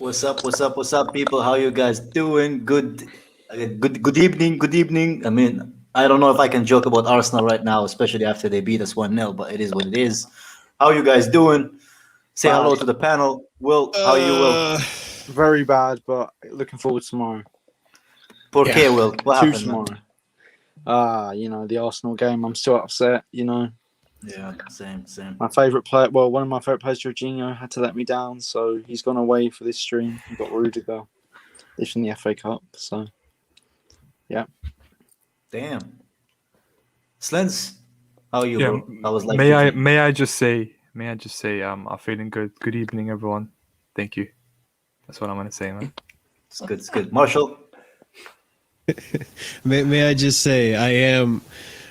What's up? What's up? What's up, people? How you guys doing? Good evening. Good evening. I mean, I don't know if I can joke about Arsenal right now, especially after they beat us 1-0, but it is what it is. How you guys doing? Say hello to the panel. Will, how you, Will? Very bad, but looking forward to tomorrow. Por qué, Will? What happened? Tomorrow. The Arsenal game. I'm still upset. Yeah, same. My favourite player. Well, one of my favourite players, Jorginho, had to let me down, so he's gone away for this stream. We've got Rudiger. He's from the FA Cup. So, yeah. Damn. Slendz, how are you, Yeah, bro? How was life? May I just say, I'm feeling good. Good evening, everyone. Thank you. That's what I'm gonna say, man. It's good. Marshall. May I just say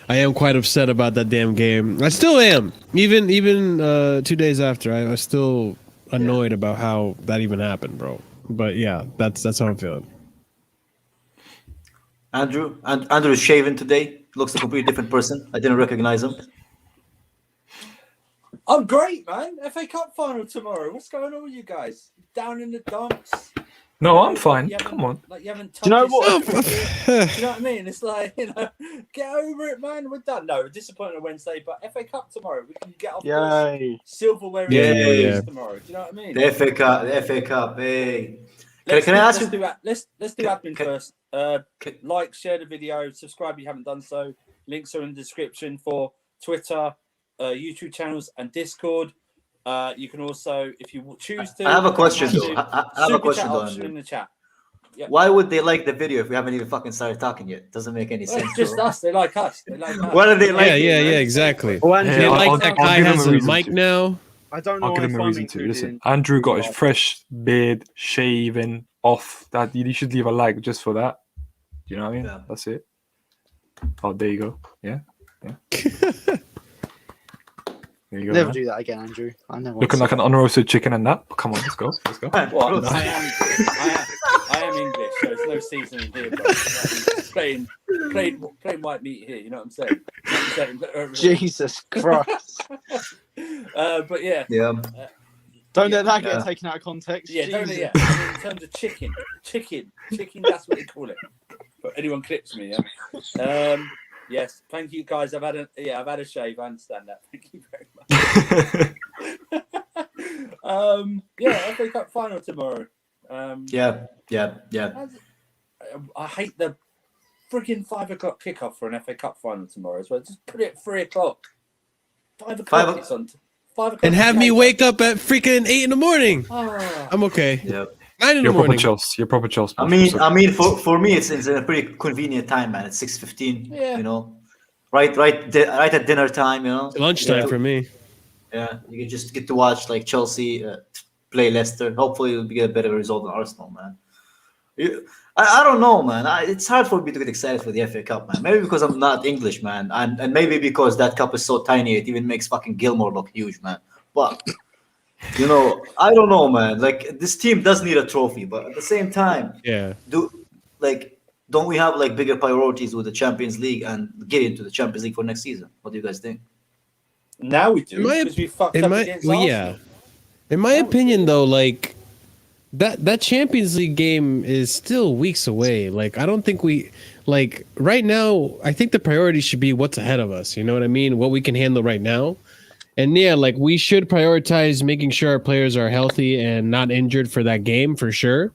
I am quite upset about that damn game. I still am. Even 2 days after, I was still annoyed about how that even happened, bro. But yeah, that's how I'm feeling. Andrew's shaven today. Looks a completely different person. I didn't recognize him. I'm great, man. FA Cup final tomorrow. What's going on with you guys? Down in the dumps. No, I'm fine. Come on. Like you haven't. Do you know what? Do you know what I mean? It's like get over it, man. We're done. No, disappointing on Wednesday, but FA Cup tomorrow. We can get off this silverware tomorrow. Do you know what I mean? The FA Cup. Hey. Let's do admin first. Like, share the video, subscribe if you haven't done so. Links are in the description for Twitter, YouTube channels, and Discord. You can also, if you choose to. I have a question though. I have a question though, Andrew. In the chat. Yep. Why would they like the video if we haven't even fucking started talking yet? Doesn't make any sense. It's just us. They like us. What are they like? Yeah, exactly. Oh, Andrew, They like I'll that give guy him has a a reason mic to. now. I don't know I'll give if him a I'm reason to. included Listen, in- Andrew got his fresh beard shaven off. That you should leave a like just for that. You know what I mean? Yeah. That's it. Oh, there you go. Yeah. There you go. Never man. do that again, Andrew. I never. Looking like an unroasted chicken and that. Come on, let's go. Well, I am English, so there's no seasoning here. But plain white meat here. You know what I'm saying? Jesus Christ! But yeah. Don't let that get taken out of context. Yeah, Jesus. don't. Yeah. I mean, in terms of chicken. That's what they call it. But anyone clips me, yeah. Yes, thank you guys. I've had a shave. I understand that. Thank you very much. FA Cup final tomorrow. Yeah. I hate the freaking 5 o'clock kickoff for an FA Cup final tomorrow as well. Just put it at 3 o'clock. 5 o'clock. It's on 5 o'clock. And have me wake up at freaking 8 in the morning. Oh. I'm okay. Yeah. 9 in the morning. You're proper Chelsea. I mean, for me, it's a pretty convenient time, man. It's 6:15. Yeah. You know, right at dinner time. You know, Lunchtime for me. Yeah, you can just get to watch like Chelsea play Leicester. Hopefully, we'll get a better result than Arsenal, man. I don't know, man. It's hard for me to get excited for the FA Cup, man. Maybe because I'm not English, man, and maybe because that cup is so tiny, it even makes fucking Gilmore look huge, man. But I don't know, man. Like this team does need a trophy, but at the same time, don't we have like bigger priorities with the Champions League and get into the Champions League for next season? What do you guys think? Now we do because we fucked up against Arsenal. Yeah. In my opinion, though, like that Champions League game is still weeks away. Like I don't think we right now. I think the priority should be what's ahead of us. You know what I mean? What we can handle right now. And yeah, like we should prioritize making sure our players are healthy and not injured for that game for sure.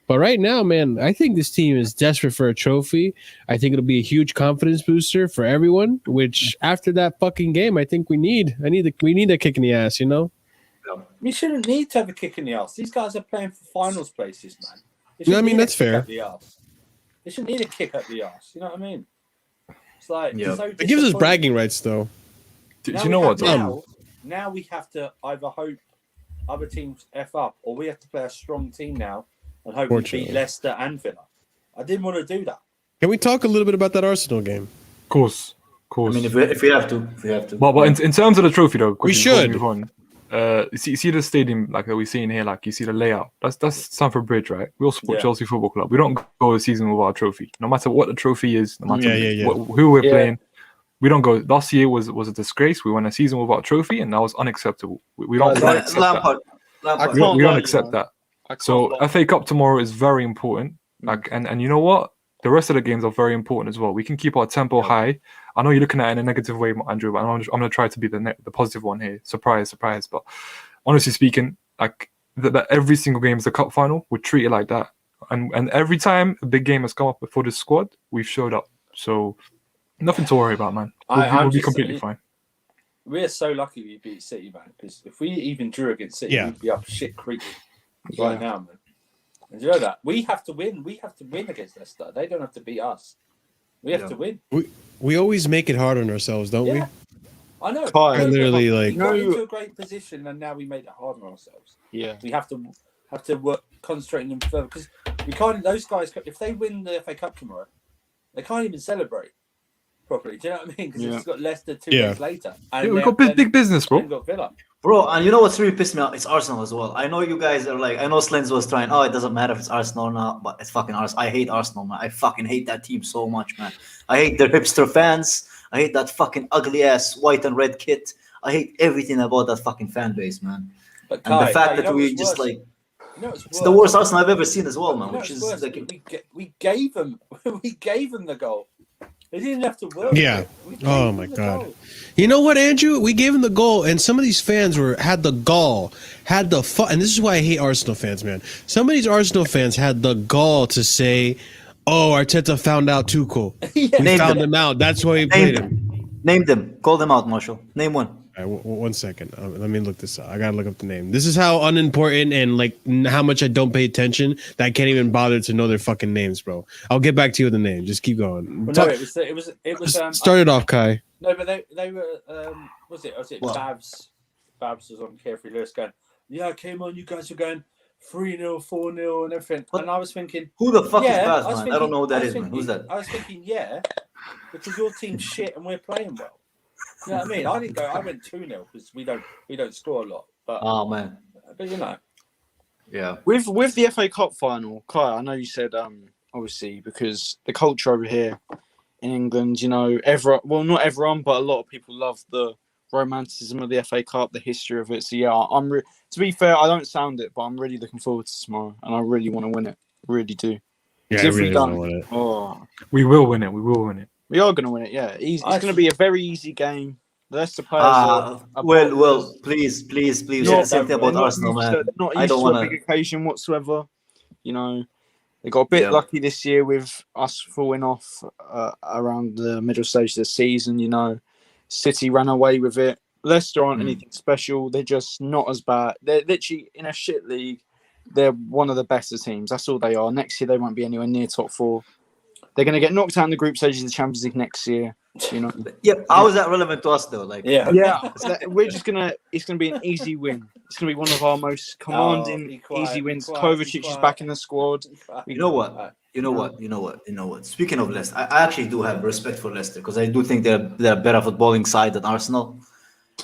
But right now, man, I think this team is desperate for a trophy. I think it'll be a huge confidence booster for everyone, which after that fucking game, I think we need a kick in the ass, you know? We shouldn't need to have a kick in the ass. These guys are playing for finals places, man. Yeah, I mean, that's fair. They shouldn't need a kick up the ass. You know what I mean? It's like it gives us bragging rights, though. Do you know what? Now we have to either hope other teams F up, or we have to play a strong team now and hope we beat Leicester and Villa. I didn't want to do that. Can we talk a little bit about that Arsenal game? Of course. I mean, if we have to. But in terms of the trophy, though, we should. Move on. You see the stadium like that we see in here, like you see the layout. That's Stamford Bridge, right? We all support Chelsea Football Club. We don't go a season without a trophy, no matter what the trophy is, no matter who we're playing. We don't go. Last year was a disgrace. We won a season without a trophy, and that was unacceptable. We don't accept that. We don't accept that. So FA Cup tomorrow is very important. Like, and you know what? The rest of the games are very important as well. We can keep our tempo high. I know you're looking at it in a negative way, Andrew, but I'm going to try to be the positive one here. Surprise. But honestly speaking, like that every single game is the cup final. We treat it like that. And every time a big game has come up for this squad, we've showed up. So nothing to worry about, man. We'll be completely fine. We're so lucky we beat City, man. Because if we even drew against City, we'd be up shit creek right now, man. And you know that we have to win. We have to win against Leicester. They don't have to beat us. We have to win. We always make it hard on ourselves, don't we? I know. I literally we got into a great position, and now we made it hard on ourselves. Yeah, we have to work, concentrating them further because we can't. Those guys, if they win the FA Cup tomorrow, they can't even celebrate properly. Do you know what I mean? Because it's got Leicester 2 days later. And we got big business, bro. Got Villa. Bro, and you know what's really pissed me off? It's Arsenal as well. I know you guys are like, I know Slendz was trying, it doesn't matter if it's Arsenal or not, but it's fucking Arsenal. I hate Arsenal, man. I fucking hate that team so much, man. I hate their hipster fans. I hate that fucking ugly ass white and red kit. I hate everything about that fucking fan base, man. But and the fact that we just like, it's the worst Arsenal I've ever seen as well, man. Which is like, we gave them the goal. They didn't have to work. Yeah. Oh my God. You know what, Andrew? We gave him the goal, and some of these fans had the gall, and this is why I hate Arsenal fans, man. Some of these Arsenal fans had the gall to say, "Oh, Arteta found out Tuchel. We found him out. That's why we played him." Name them. Call them out, Marshall. Name one. All right, 1 second. Let me look this up. I gotta look up the name. This is how unimportant and like how much I don't pay attention that I can't even bother to know their fucking names, bro. I'll get back to you with the name. Just keep going. Well, no, it was. Start it off, Kai. No, but they were. Was it Babs? Babs was on Carefree Lewis going, "Yeah, I came on. You guys were going 3-0, 4-0, and everything." What? And I was thinking, who the fuck is Babs, man? I don't know who that is, man. Who's that? I was thinking, because your team's shit and we're playing well. You know what I mean? I didn't go. I went 2-0 because we don't score a lot. But man. But you know. Yeah. With the FA Cup final, Kai, I know you said obviously because the culture over here in England, you know, not everyone, but a lot of people love the romanticism of the FA Cup, the history of it. So yeah, to be fair, I don't sound it, but I'm really looking forward to tomorrow, and I really want to win it. Really do. Yeah, I really want to win it. We will win it. We will win it. We are going to win it, yeah. It's going to be a very easy game. The Leicester players well, please. Not same thing about Arsenal, man. Not used to a big occasion whatsoever. You know, they got a bit lucky this year with us falling off around the middle stage of the season. You know, City ran away with it. Leicester aren't anything special. They're just not as bad. They're literally in a shit league. They're one of the better teams. That's all they are. Next year, they won't be anywhere near top 4. They're going to get knocked out in the group stages of the Champions League next year. You know. How is that relevant to us though? Like, we're just gonna. It's gonna be an easy win. It's gonna be one of our most commanding easy wins. Kovacic is back in the squad. You know what? Speaking of Leicester, I actually do have respect for Leicester because I do think they're a better footballing side than Arsenal.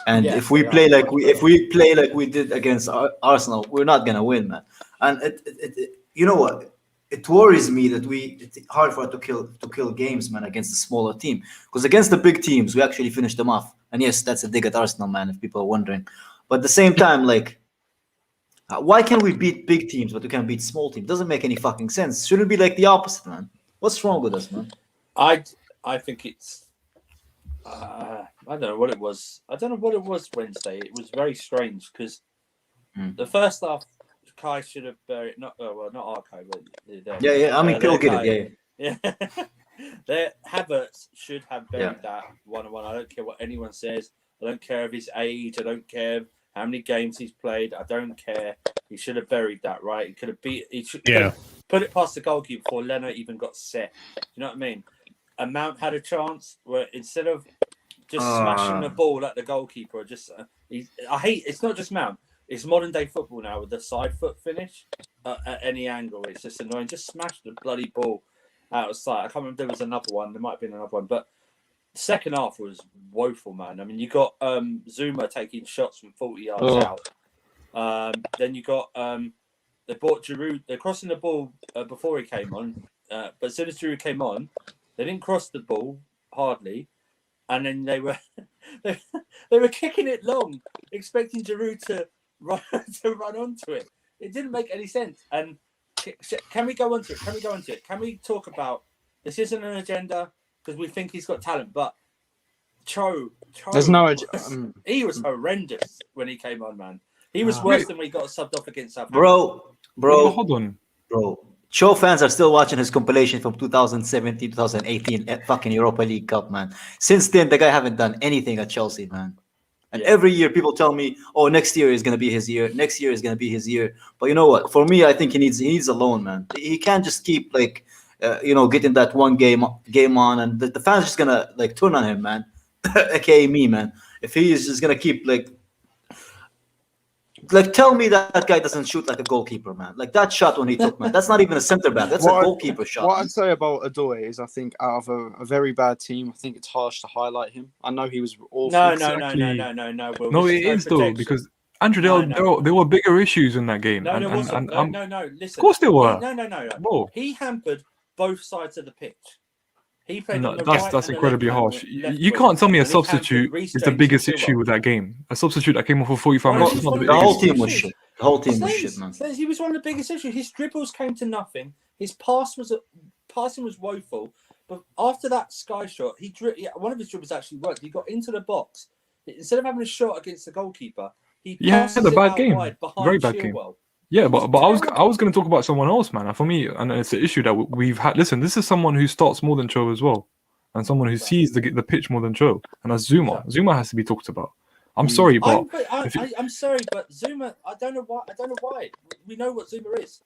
And if we play like we did against Arsenal, we're not gonna win, man. And you know what? It worries me that it's hard for us to kill games, man, against a smaller team. Because against the big teams, we actually finish them off. And yes, that's a dig at Arsenal, man, if people are wondering. But at the same time, like, why can't we beat big teams, but we can't beat small teams? Doesn't make any fucking sense. Shouldn't be like the opposite, man. What's wrong with us, man? I think it's... I don't know what it was. I don't know what it was Wednesday. It was very strange because the first half, Kai should have buried not our Kai, but I mean, people get it. Yeah. Havertz should have buried that 1-1. I don't care what anyone says. I don't care of his age. I don't care how many games he's played. I don't care. He should have buried that, right? He could have put it past the goalkeeper before Leno even got set. Do you know what I mean? And Mount had a chance where instead of just smashing the ball at the goalkeeper, I hate. It's not just Mount. It's modern day football now with the side foot finish at any angle. It's just annoying. Just smash the bloody ball out of sight. I can't remember if there was another one. There might have been another one. But the second half was woeful, man. I mean, you got Zuma taking shots from 40 yards out. Then you got they brought Giroud. They're crossing the ball before he came on. But as soon as Giroud came on, they didn't cross the ball hardly. And then they were they were kicking it long, expecting Giroud to run onto it. It didn't make any sense. And can we go on to it? Can we talk about this? Isn't an agenda because we think he's got talent, but Cho there's no he was horrendous when he came on, man. He was worse than we got subbed off against South. Bro, hold on, bro. Cho fans are still watching his compilation from 2017, 2018 at fucking Europa League Cup, man. Since then, the guy haven't done anything at Chelsea, man. And every year, people tell me, "Oh, next year is gonna be his year. Next year is gonna be his year." But you know what? For me, I think he needs a loan, man. He can't just keep like, getting that one game on, and the fans just gonna like turn on him, man. AKA me, man. If he is just gonna keep like tell me that guy doesn't shoot like a goalkeeper, man. Like that shot when he took, man, that's not even a center back. That's a goalkeeper shot. What I'd say about Adoy is I think out of a very bad team, I think it's harsh to highlight him. I know he was awful. No. No, it is though, because Andrew, there were bigger issues in that game. No, there wasn't. No, listen. Of course there were. No. He hampered both sides of the pitch. He played on the that's incredibly harsh. You can't tell me a substitute is the biggest issue with that game. A substitute that came off for 45 minutes. The whole team was shit. The whole team was shit, man. He was one of the biggest issues. His dribbles came to nothing. His passing was woeful. But after that Sky shot, one of his dribbles actually worked. He got into the box. Instead of having a shot against the goalkeeper, he passed it out wide behind very bad Chilwell. Game. Yeah, but I was going to talk about someone else, man. For me, and it's an issue that we've had. Listen, this is someone who starts more than Cho as well, and someone who sees the pitch more than Cho. And that's Zuma. Zuma has to be talked about. I'm sorry, but I'm sorry, but Zuma. I don't know why. We know what Zuma is.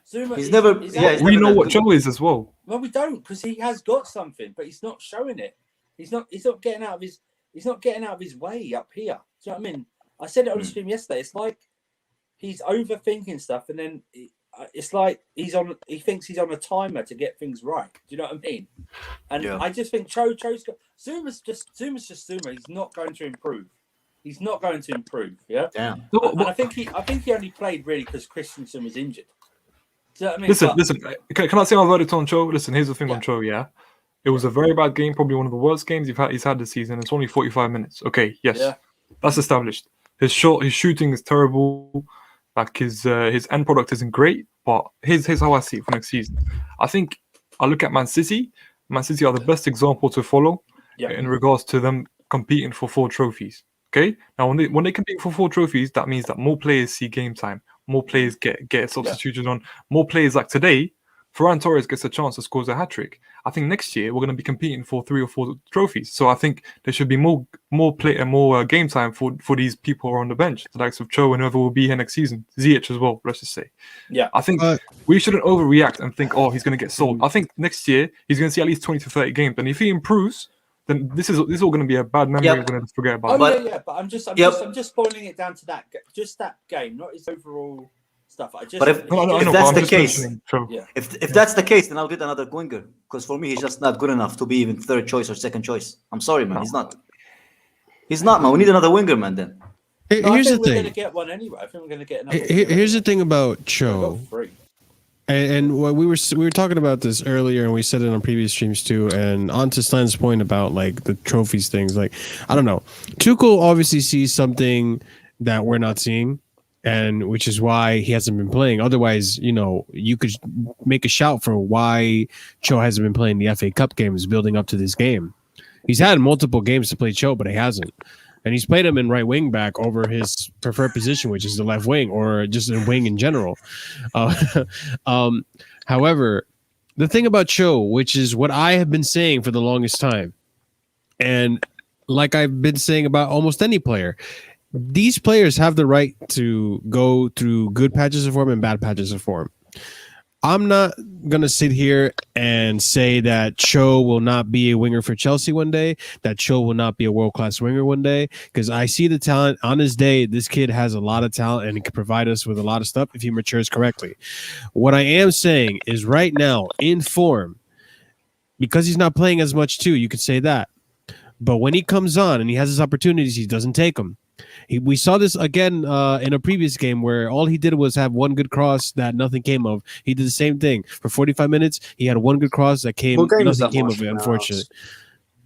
Zuma. We know what Cho is as well. Well, we don't, because he has got something, but he's not showing it. He's not getting out of his. He's not getting out of his way up here. Do you know what I mean? I said it on the stream yesterday. It's like he's overthinking stuff, and then it's like he thinks he's on a timer to get things right. Do you know what I mean? And I just think Cho's got Zuma's just Zuma. He's not going to improve. He's not going to improve. Yeah. Damn. And I think he only played really because Christensen was injured. Do you know what I mean? Listen. Can I say my verdict on Cho? Listen, here's the thing on Cho. Yeah, it was a very bad game, probably one of the worst games he's had this season. It's only 45 minutes. Okay, yes, that's established. His shooting is terrible. Like his end product isn't great, but here's how I see it for next season. I think I look at Man City. Man City are the best example to follow in regards to them competing for 4 trophies. Okay, now when they compete for 4 trophies, that means that more players see game time, more players get substituted on, more players like today. Ferran Torres gets a chance to score a hat-trick. I think next year we're going to be competing for 3 or 4 trophies. So I think there should be more game time for these people who are on the bench, the likes of Cho and whoever will be here next season. Ziyech as well, let's just say. Yeah, I think we shouldn't overreact and think, he's going to get sold. I think next year he's going to see at least 20 to 30 games, and if he improves, then this is all going to be a bad memory. We're going to forget about. But I'm just boiling it down to that game, not his overall stuff. If that's the case, then I'll get another winger, because for me he's just not good enough to be even third choice or second choice. I'm sorry, man. He's not, man. We need another winger, man. Then here's the thing. We're going to get one anyway. I think we're going to get another. Here's the thing about Cho. And what we were talking about this earlier, and we said it on previous streams too. And on to Slend's point about like the trophies things, like I don't know, Tuchel obviously sees something that we're not seeing, and which is why he hasn't been playing. Otherwise, you could make a shout for why Cho hasn't been playing the FA Cup games building up to this game. He's had multiple games to play Cho, but he hasn't. And he's played him in right wing back over his preferred position, which is the left wing, or just a wing in general. However, the thing about Cho, which is what I have been saying for the longest time, and like I've been saying about almost any player, these players have the right to go through good patches of form and bad patches of form. I'm not going to sit here and say that Cho will not be a winger for Chelsea one day, that Cho will not be a world-class winger one day, because I see the talent. On his day, this kid has a lot of talent and he can provide us with a lot of stuff if he matures correctly. What I am saying is right now, in form, because he's not playing as much too, you could say that. But when he comes on and he has his opportunities, he doesn't take them. We saw this again in a previous game where all he did was have one good cross that nothing came of. He did the same thing for 45 minutes. He had one good cross that nothing came of it, unfortunately.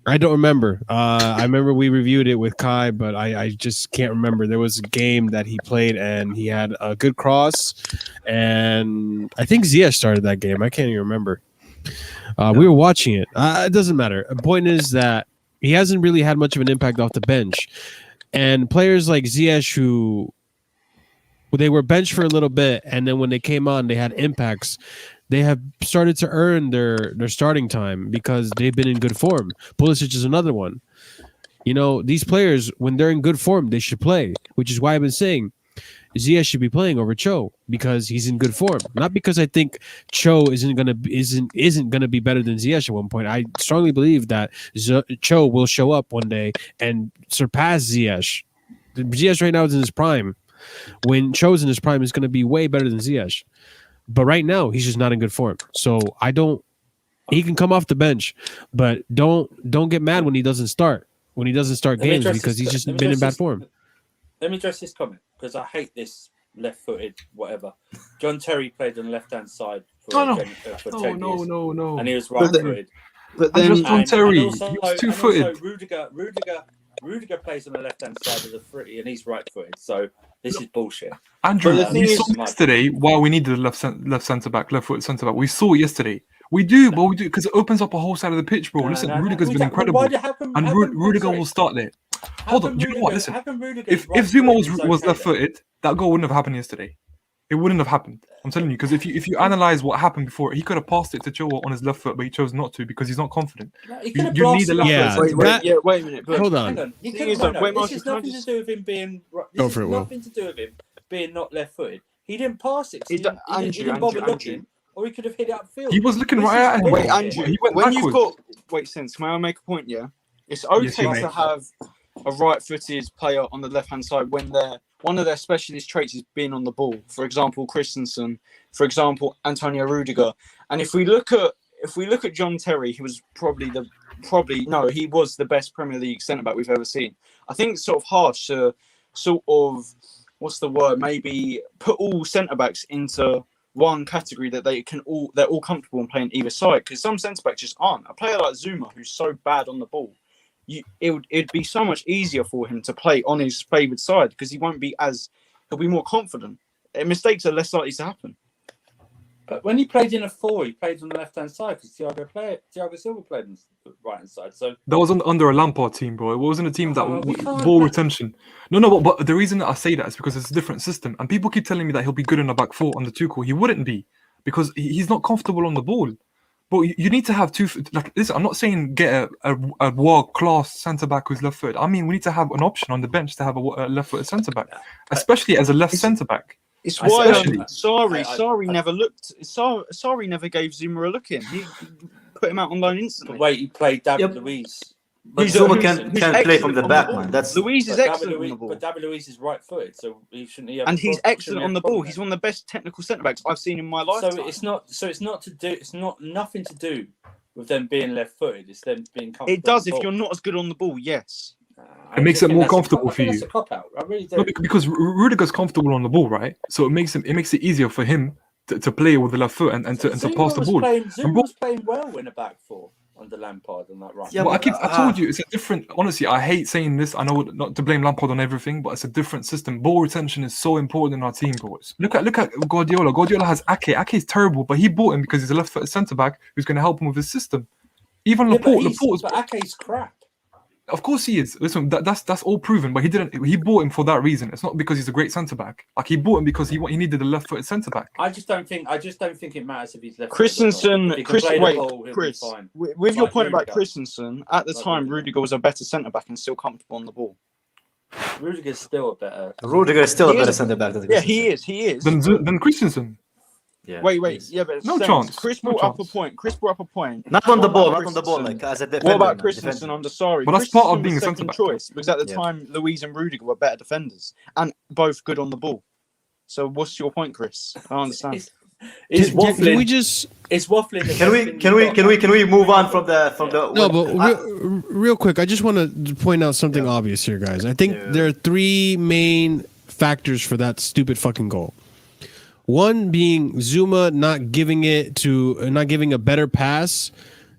I don't remember. I remember we reviewed it with Kai, but I just can't remember. There was a game that he played and he had a good cross, and I think Ziyech started that game. I can't even remember. We were watching it. It doesn't matter. The point is that he hasn't really had much of an impact off the bench, and players like Ziyech who they were benched for a little bit, and then when they came on, they had impacts. They have started to earn their starting time because they've been in good form. Pulisic is another one. You know, these players, when they're in good form, they should play, which is why I've been saying Ziyech should be playing over Cho because he's in good form. Not because I think Cho isn't gonna be better than Ziyech at one point. I strongly believe that Cho will show up one day and surpass Ziyech. Ziyech right now is in his prime. When Cho's in his prime, is going to be way better than Ziyech. But right now, he's just not in good form. So he can come off the bench, but don't get mad when he doesn't start. When he doesn't start games because he's just been in bad form. Let me address this comment because I hate this left-footed whatever. John Terry played on the left-hand side for 10 years. No. And he was right-footed. But then John Terry, he was two-footed. Also, Rudiger plays on the left-hand side of the free, and he's right-footed. So this is bullshit. Andrew, we saw yesterday why we needed a left centre-back, left-footed centre-back. We saw it yesterday. We do because it opens up a whole side of the pitch, bro. Listen, Rudiger's been incredible, and Rudiger will start there. Hold on, do you know what? Listen, if Zuma was left-footed, that goal wouldn't have happened yesterday. It wouldn't have happened. I'm telling you, because if you analyze what happened before, he could have passed it to Chilwell on his left foot, but he chose not to because he's not confident. You need a left foot. Wait a minute. Hold on. This has nothing to do with him being. This has nothing to do with him being not left-footed. He didn't pass it. He didn't bother looking, or he could have hit it upfield. He was looking right at him. Wait, Andrew. When you've got Sense, may I make a point? Yeah, it's okay to have a right-footed player on the left-hand side when one of their specialist traits is being on the ball. For example, Christensen. For example, Antonio Rudiger. And if we look at John Terry, he was he was the best Premier League centre-back we've ever seen. I think it's sort of harsh to maybe put all centre-backs into one category that they're all comfortable in playing either side, because some centre-backs just aren't. A player like Zuma, who's so bad on the ball, it'd be so much easier for him to play on his favoured side because he'll be more confident. Mistakes are less likely to happen. But when he played in a 4, he played on the left-hand side because Thiago Silva played on the right-hand side. So that was under a Lampard team, bro. It wasn't a team that ball retention. No, but the reason that I say that is because it's a different system. And people keep telling me that he'll be good in the back 4 on the Tuchel. He wouldn't be because he's not comfortable on the ball. But you need to have two. Listen, I'm not saying get a world-class centre-back who's left-footed. I mean, we need to have an option on the bench to have a left-footed centre-back, especially as a left centre-back. It's why Sarri never looked. Sarri never gave Zuma a look in. He put him out on loan instantly. But wait, he played David Luiz. But Zuma can play from the back, man. Luiz is excellent on the ball. But David Luiz is right-footed, so he shouldn't. And he's excellent on the ball. He's one of the best technical centre backs I've seen in my lifetime. So it's not nothing to do with them being left-footed. It's them being comfortable. It does if you're not as good on the ball. Yes. It makes it more comfortable for you. That's a cop-out. I really do. No, because Rudiger's comfortable on the ball, right? So it makes it easier for him to play with the left foot and to pass the ball. Zuma was playing well in a back 4 under Lampard and that right. Yeah, but I told you it's a different. Honestly, I hate saying this. I know not to blame Lampard on everything, but it's a different system. Ball retention is so important in our team, boys. Look at Guardiola. Guardiola has Ake. Ake is terrible, but he bought him because he's a left-footed centre back who's going to help him with his system. Even Laporte. But Ake's crap. Of course he is. Listen, that's all proven. But he didn't. He bought him for that reason. It's not because he's a great centre back. Like he bought him because he needed a left-footed centre back. I just don't think it matters if he's left. Christensen, Chris, with your point about Christensen, at the time Rudiger was a better centre back and still comfortable on the ball. Rudiger's still a better. Rudiger is still a better centre back than Christensen. He is. Than Christensen. Yeah, wait. Yeah, but no chance. Chris brought up a point. Not on the ball. Like as a defender. What about Christensen under Sarri? But that's part of being a centre back. Choice because at the time Luiz and Rudiger were better defenders and both good on the ball. So what's your point, Chris? I understand. It's waffling. It's waffling. Can we move on from the? No, but real quick, I just want to point out something obvious here, guys. I think there are 3 main factors for that stupid fucking goal. One being Zuma not giving a better pass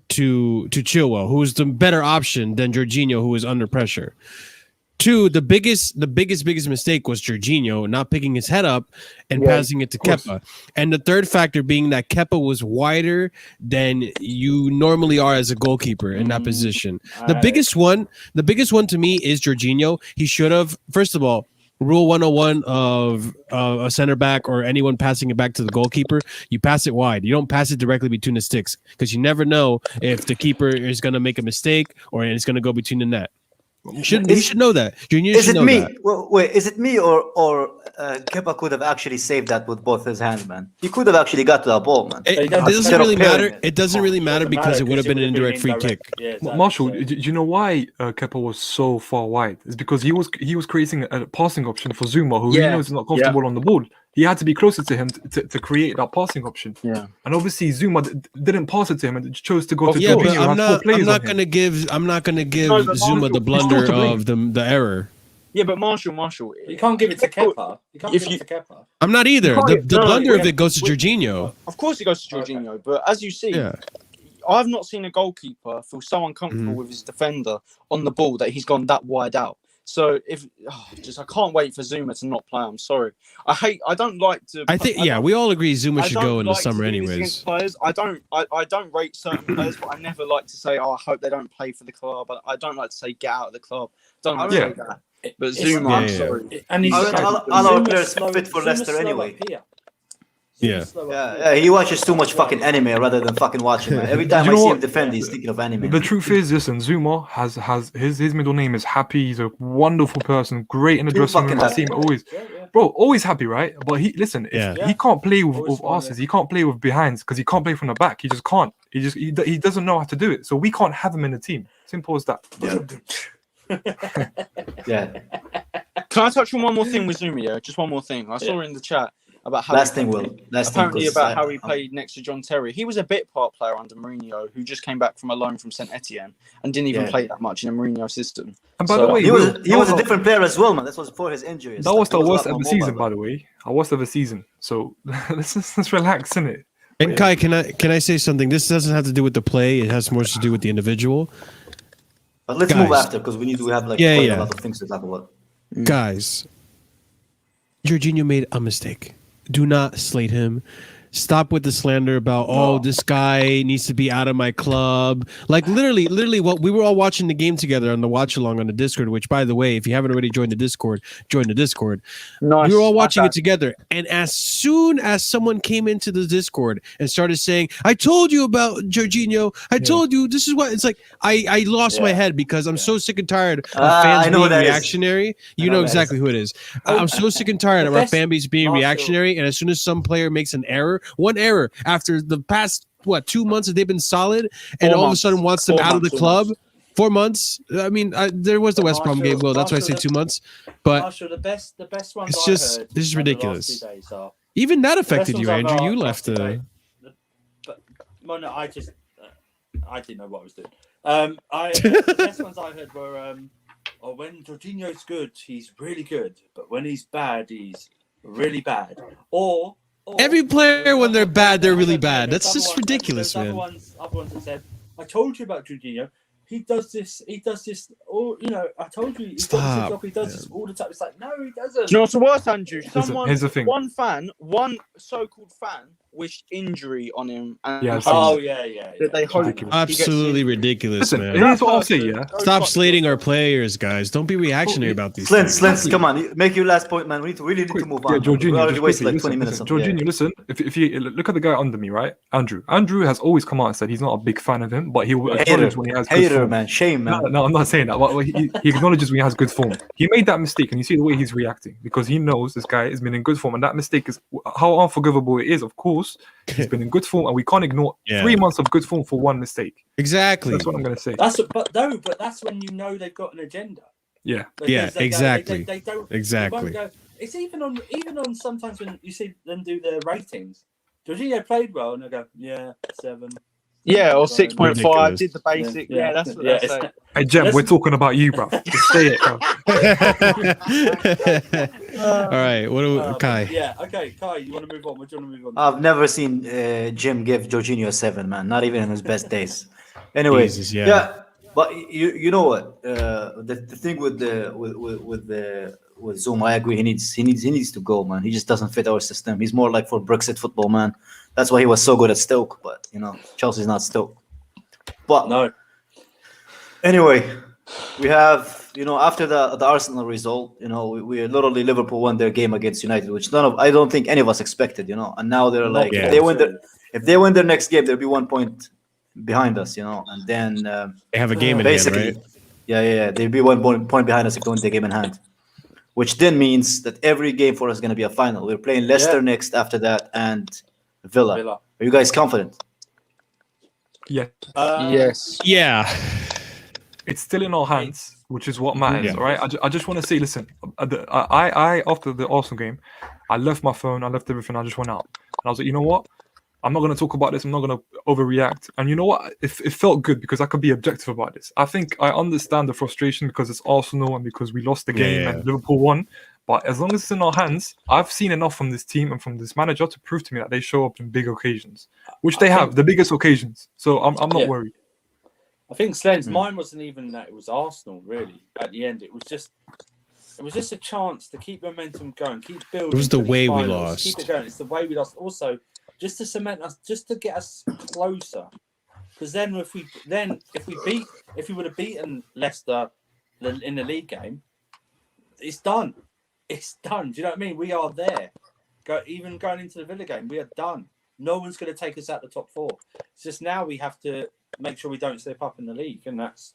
to Chilwell, who was the better option than Jorginho, who was under pressure. 2, the biggest mistake was Jorginho not picking his head up and passing it to Kepa. And the third factor being that Kepa was wider than you normally are as a goalkeeper in that position. The biggest one to me is Jorginho. He should have, first of all, Rule 101 of a center back or anyone passing it back to the goalkeeper, you pass it wide. You don't pass it directly between the sticks because you never know if the keeper is going to make a mistake or it's going to go between the net. You should know that. Is it me? Well, wait, is it me or Kepa could have actually saved that with both his hands, man? He could have actually got to that ball, man. It doesn't really matter. It doesn't really matter because it would have been an indirect free kick. Yeah, exactly. Marshall, do you know why Kepa was so far wide? It's because he was creating a passing option for Zuma, who he knows is not comfortable on the ball. He had to be closer to him to create that passing option. Yeah, and obviously Zuma didn't pass it to him and chose to go to Jorginho. Yeah, but I'm not gonna give Zuma the blunder of the error. Yeah, but Marshall, you can't give it to Kepa. I'm not either. The blunder of it goes to Jorginho. Of course, it goes to Jorginho. But as you see, I've not seen a goalkeeper feel so uncomfortable with his defender on the ball that he's gone that wide out. So I can't wait for Zuma to not play. I'm sorry. I don't like to. We all agree Zuma should go in the summer anyways. Players. I don't rate certain players, but I never like to say, I hope they don't play for the club. I don't like to say get out of the club. Don't like to say that. But Zuma, I'm sorry. And he's all our players fit for Leicester anyway. Yeah, he watches too much fucking anime rather than fucking watching. Man. Every time I see him defend, he's thinking of anime. The truth is, listen, Zuma has his middle name is Happy. He's a wonderful person, great in the dressing room. I see him always, bro, always happy, right? But he can't play with asses. He can't play with behinds because he can't play from the back. He just can't. He doesn't know how to do it. So we can't have him in the team. Simple as that. Yeah. Can I touch on one more thing with Zuma? Yeah, just one more thing. I saw in the chat about how how he played next to John Terry. He was a bit part player under Mourinho, who just came back from a loan from Saint Etienne and didn't even play that much in a Mourinho system. And by the way, he was a different player as well, man. That was before his injuries. That was the worst ever season, by the way. Our worst ever season. So let's relax, innit? And Kai, can I say something? This doesn't have to do with the play. It has more to do with the individual. But let's move after because we have a lot of things to talk about. Guys, Jorginho made a mistake. Do not slate him. Stop with the slander about, this guy needs to be out of my club. Like literally what we were all watching the game together on the watch along on the Discord, which by the way, if you haven't already joined the Discord, join the Discord. Nice. We were all watching it together. And as soon as someone came into the Discord and started saying, I told you about Jorginho, I told you this is what it's like, I lost my head because I'm so sick and tired of fans being reactionary. You know exactly who it is. I'm so sick and tired of our fan base being reactionary. And as soon as some player makes one error after the past 2 months that they've been solid, and all of a sudden wants them out of the club. 4 months. I mean, there was the West Brom game. Well, that's why I say 2 months. But Marshall, the best ones. It's just this is ridiculous. Even that affected you, Andrew. You left the. I didn't know what I was doing. The best ones I heard were, when Jorginho's good, he's really good, but when he's bad, he's really bad. Or every player, when they're bad, they're really bad. That's just ridiculous, man. Other ones that said, I told you about Jorginho. He does this. Or, I told you. Stop. He does this all the time. It's like, no, he doesn't. Do you know what's worse, Andrew? Here's the thing. One so-called fan wished injury on him. And yeah. That they hope absolutely ridiculous, man. Here's what I'll say, yeah. Stop slating our players, guys. Don't be reactionary about these things. Slendz, come on. Make your last point, man. We really need to move on. Jorginho, we already wasted like 20 minutes. Jorginho, listen. If you look at the guy under me, right? Andrew has always come out and said he's not a big fan of him, but he will acknowledge when he has good form. Man. Shame, man. No, I'm not saying that. But he acknowledges when he has good form. He made that mistake, and you see the way he's reacting because he knows this guy has been in good form, and that mistake is how unforgivable it is. Of course, he's been in good form, and we can't ignore 3 months of good form for one mistake. Exactly. That's what I'm going to say. But that's when you know they've got an agenda. Yeah. Exactly. They don't. Exactly. It's even on sometimes when you see them do their ratings. Jorginho played well, and they go, 7. Yeah, or 6.5. Did the basic. Yeah, that's what they say. Hey, Jem, we're talking about you, bro. Just say it, bro. All right. What do Kai? Yeah. Okay, Kai. You want to move on? What do you want to move on? I've never seen Jim give Jorginho a 7, man. Not even in his best days. Anyway, Jesus, yeah. But you know what? The thing with Zoom, I agree. He needs to go, man. He just doesn't fit our system. He's more like for Brexit football, man. That's why he was so good at Stoke. But Chelsea's not Stoke. But No. Anyway, we have after the Arsenal result, we literally Liverpool won their game against United, which I don't think any of us expected, and now they're like if they win their next game, they'll be 1 point behind us, and then They have a game in hand, basically, right? yeah, they'll be 1 point behind us if they win the game in hand, which then means that every game for us is going to be a final. We're playing Leicester next after that and Villa. Are you guys confident? Yeah. Yes. Yeah. It's still in our hands, which is what matters, all right? I just want to say, listen, I after the Arsenal game, I left my phone, I left everything, I just went out. And I was like, you know what? I'm not going to talk about this. I'm not going to overreact. And you know what? It felt good because I could be objective about this. I think I understand the frustration because it's Arsenal and because we lost the game and Liverpool won. But as long as it's in our hands, I've seen enough from this team and from this manager to prove to me that they show up in big occasions, which they have, the biggest occasions. So I'm not worried. I think Slendz, mine wasn't even that it was Arsenal, really. At the end, it was just a chance to keep momentum going, keep building. It was the way we finals, lost. Keep it going. It's the way we lost. Also, just to cement us, just to get us closer. Because then, if we would have beaten Leicester in the league game, it's done. It's done. Do you know what I mean? We are there. Even going into the Villa game, we are done. No one's going to take us out the top four. It's just now we have to make sure we don't slip up in the league, and that's